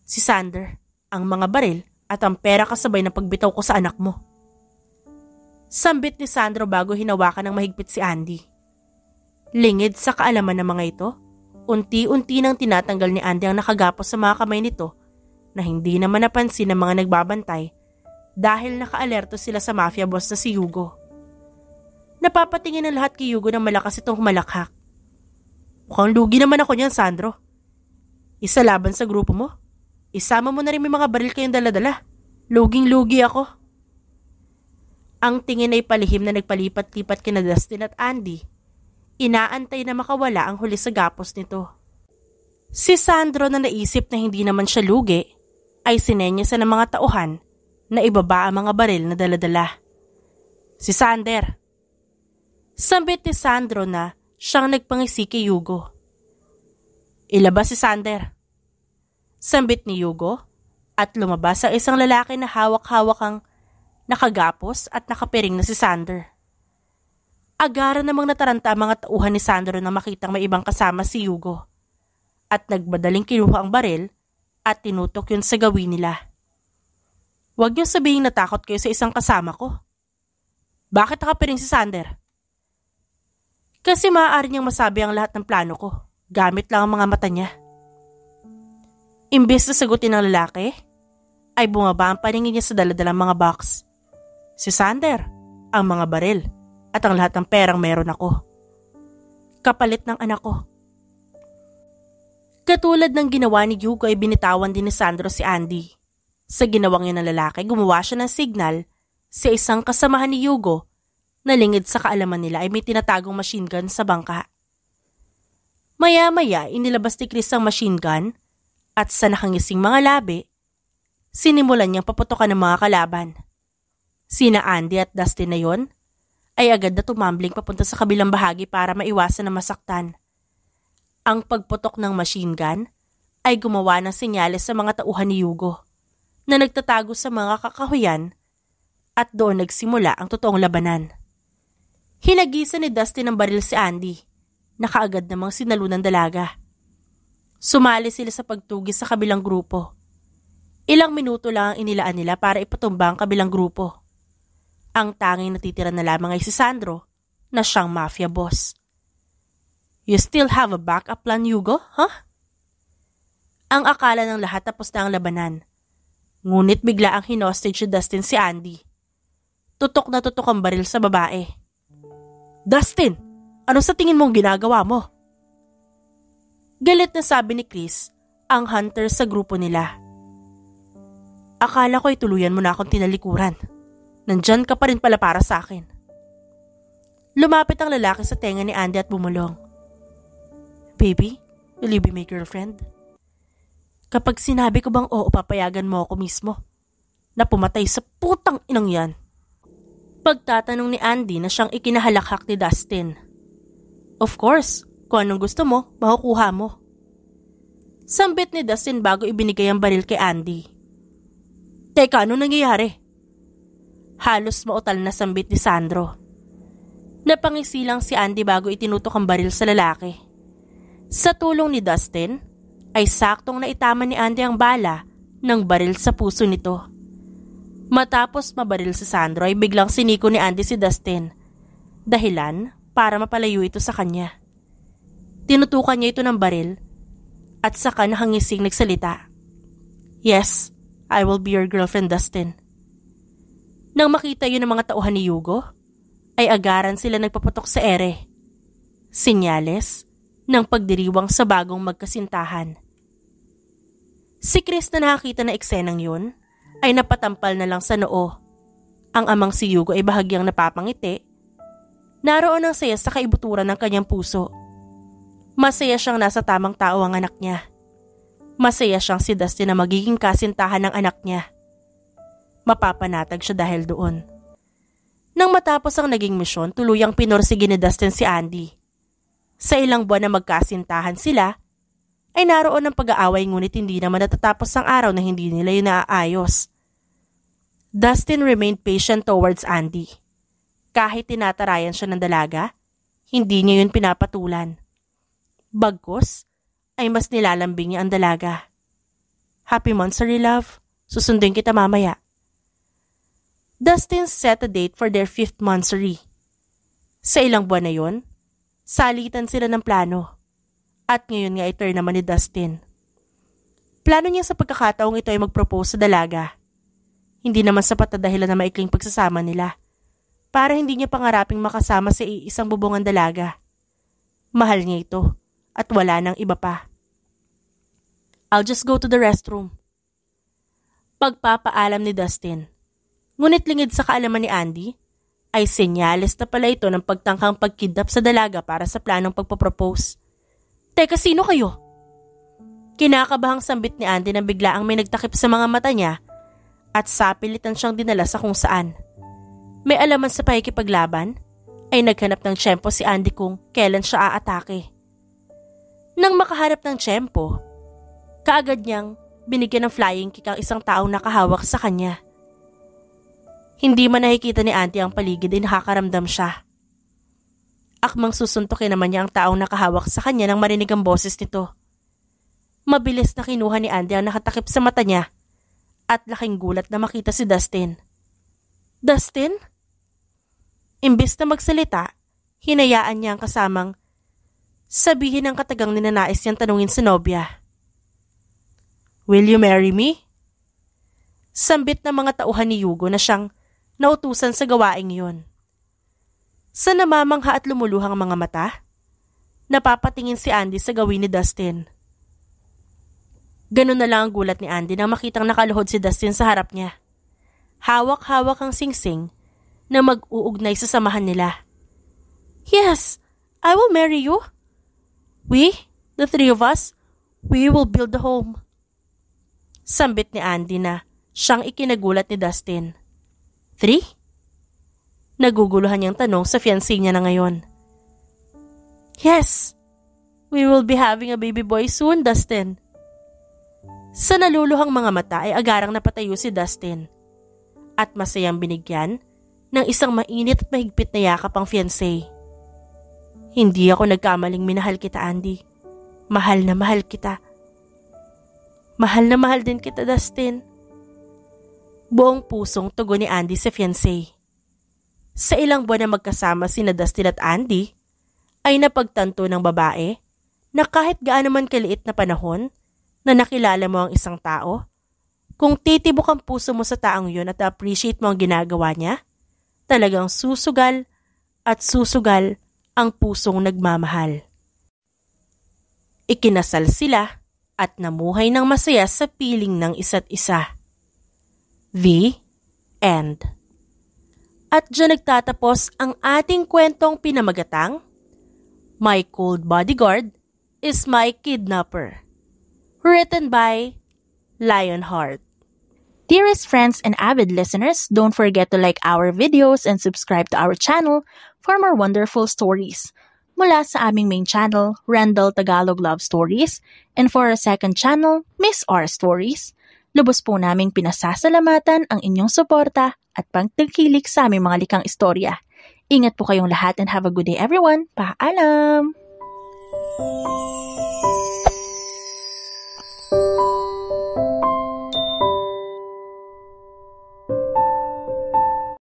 Si Sander, ang mga baril at ang pera kasabay ng pagbitaw ko sa anak mo. Sambit ni Sandro bago hinawakan ng mahigpit si Andy. Lingid sa kaalaman ng mga ito, unti-unti nang tinatanggal ni Andy ang nakagapos sa mga kamay nito na hindi naman napansin ng mga nagbabantay dahil nakaalerto sila sa mafia boss na si Hugo. Napapatingin ng lahat kay Hugo na malakas itong humalakhak. Mukhang lugi naman ako niyan, Sandro. Isa laban sa grupo mo. Isama mo na rin may mga baril kayong dala-dala. Luging-lugi ako. Ang tingin ay palihim na nagpalipat-lipat kina Dustin at Andy. Inaantay na makawala ang huli sa gapos nito. Si Sandro na naisip na hindi naman siya lugi, ay sinenyasan ng mga tauhan na ibaba ang mga baril na dala-dala. Si Sander. Sambit ni Sandro na siyang nagpangisi kay Hugo. Ilabas si Sander. Sambit ni Hugo at lumabas ang isang lalaki na hawak-hawak ang nakagapos at nakapiring na si Sander. Agara namang nataranta ang mga tauhan ni Sandro na makitang may ibang kasama si Hugo at nagbadaling kinuha ang baril at tinutok yun sa gawin nila. Huwag niyo sabihin natakot kayo sa isang kasama ko. Bakit nakapiring si Sander? Kasi maaari niyang masabi ang lahat ng plano ko, gamit lang ang mga mata niya. Imbes na sagutin ng lalaki, ay bumaba ang paningin niya sa daladalang mga box. Si Sander, ang mga baril, at ang lahat ng perang meron ako. Kapalit ng anak ko. Katulad ng ginawa ni Hugo ay binitawan din ni Sandro si Andy. Sa ginawang niya ng lalaki, gumawa siya ng signal sa isang kasamahan ni Hugo na lingid sa kaalaman nila ay may tinatagong machine gun sa bangka. Maya-maya inilabas ni Chris ang machine gun at sa nakangising mga labi, sinimulan niyang paputokan ng mga kalaban. Sina Andy at Dustin na yon ay agad na tumambling papunta sa kabilang bahagi para maiwasan na masaktan. Ang pagputok ng machine gun ay gumawa ng senyales sa mga tauhan ni Hugo na nagtatago sa mga kakahuyan at doon nagsimula ang totoong labanan. Hinagisan ni Dustin ng baril si Andy, na kaagad namang sinalunan dalaga. Sumali sila sa pagtugis sa kabilang grupo. Ilang minuto lang ang inilaan nila para ipatumba ang kabilang grupo. Ang tanging natitira na lamang ay si Sandro, na siyang mafia boss. You still have a backup plan, Hugo, huh? Ang akala ng lahat tapos na ang labanan. Ngunit bigla ang hinostage ni Dustin si Andy. Tutok na tutok ang baril sa babae. Dustin, Ano sa tingin mong ginagawa mo? Galit na sabi ni Chris, ang hunter sa grupo nila. Akala ko ay tuluyan mo na akong tinalikuran. Nandyan ka pa rin pala para sa akin. Lumapit ang lalaki sa tenga ni Andy at bumulong. Baby, will you be my girlfriend? Kapag sinabi ko bang oo, papayagan mo ako mismo na pumatay sa putang inang yan. Pagtatanong ni Andy na siyang ikinahalakhak ni Dustin. Of course, kung anong gusto mo, makukuha mo. Sambit ni Dustin bago ibinigay ang baril kay Andy. Teka, ano nangyayari? Halos mautal na sambit ni Sandro. Napangisi lang si Andy bago itinutok ang baril sa lalaki. Sa tulong ni Dustin, ay saktong naitaman ni Andy ang bala ng baril sa puso nito. Matapos mabaril si Sandro ay biglang siniko ni Andy si Dustin. Dahilan para mapalayo ito sa kanya. Tinutukan niya ito ng baril at saka nahangising nagsalita. Yes, I will be your girlfriend, Dustin. Nang makita yun ng mga tauhan ni Hugo, ay agaran sila nagpaputok sa ere. Sinyales ng pagdiriwang sa bagong magkasintahan. Si Chris na nakakita na eksenang yun, ay napatampal na lang sa noo. Ang amang si Hugo ay bahagyang napapangiti. Naroon ang saya sa kaibuturan ng kanyang puso. Masaya siyang nasa tamang tao ang anak niya. Masaya siyang si Dustin na magiging kasintahan ng anak niya. Mapapanatag siya dahil doon. Nang matapos ang naging misyon, tuluyang pinorsige ni Dustin si Andy. Sa ilang buwan na magkasintahan sila, ay naroon ang pag-aaway ngunit hindi naman natatapos ang araw na hindi nila yun naaayos. Dustin remained patient towards Andy. Kahit tinatarayan siya ng dalaga, hindi niya yun pinapatulan. Bagkus, ay mas nilalambing niya ang dalaga. Happy monthsary, love. Susundin kita mamaya. Dustin set a date for their 5th monthsary. Sa ilang buwan na yun, salitan sila ng plano. At ngayon nga turn naman ni Dustin. Plano niya sa pagkakataong ito ay mag-propose sa dalaga. Hindi naman sapat na dahilan na maikling pagsasama nila. Para hindi niya pangaraping makasama sa iisang bubungan dalaga. Mahal niya ito at wala nang iba pa. I'll just go to the restroom. Pagpapaalam ni Dustin. Ngunit lingid sa kaalaman ni Andy, ay senyales na pala ito ng pagtangkang pagkidnap sa dalaga para sa planong pagpapropose. Teka, sino kayo? Kinakabahang sambit ni Andy nang biglaang may nagtakip sa mga mata niya at sapilitan siyang dinala sa kung saan. May alaman sa pakikipaglaban, ay naghanap ng tiyempo si Andy kung kailan siya aatake. Nang makaharap ng tiyempo, kaagad niyang binigyan ng flying kick ang isang taong nakahawak sa kanya. Hindi man nakikita ni Andy ang paligid ay nakakaramdam siya. Akmang susuntukin naman niya ang taong nakahawak sa kanya nang marinig ang boses nito. Mabilis na kinuha ni Andy ang nakatakip sa mata niya at laking gulat na makita si Dustin. Dustin? Imbis na magsalita, hinayaan niya ang kasamang sabihin ang katagang ninanais niyang tanungin sa nobya. Will you marry me? Sambit ng mga tauhan ni Hugo na siyang nautusan sa gawaing yun. Sa namamangha at lumuluhang mga mata, napapatingin si Andy sa gawin ni Dustin. Ganun na lang ang gulat ni Andy nang makitang nakaluhod si Dustin sa harap niya. Hawak-hawak ang singsing na mag-uugnay sa samahan nila. Yes, I will marry you. We, the 3 of us, we will build a home. Sambit ni Andy na siyang ikinagulat ni Dustin. 3? Naguguluhan niyang tanong sa fiancé niya na ngayon. Yes, we will be having a baby boy soon, Dustin. Sa naluluhang mga mata ay agarang napatayo si Dustin at masayang binigyan ng isang mainit at mahigpit na yakap ang fiancé. Hindi ako nagkamaling minahal kita, Andy. Mahal na mahal kita. Mahal na mahal din kita, Dustin. Buong pusong tugon ni Andy sa fiancé. Sa ilang buwan na magkasama sina Dustin at Andy, ay napagtanto ng babae na kahit gaano man kaliit na panahon na nakilala mo ang isang tao, kung titibok ang puso mo sa taong yun at appreciate mo ang ginagawa niya, talagang susugal at susugal ang pusong nagmamahal. Ikinasal sila at namuhay ng masaya sa piling ng isa't isa. The End. At dyan nagtatapos ang ating kwentong pinamagatang My Cold Bodyguard is My Kidnapper. Written by Lionheart.
Dearest friends and avid listeners, don't forget to like our videos and subscribe to our channel for more wonderful stories. Mula sa aming main channel, Randall Tagalog Love Stories, and for our second channel, Miss R Stories, lubos po naming pinasasalamatan ang inyong suporta at pagtangkilik sa aming mga likang istorya. Ingat po kayong lahat and have a good day everyone. Paalam!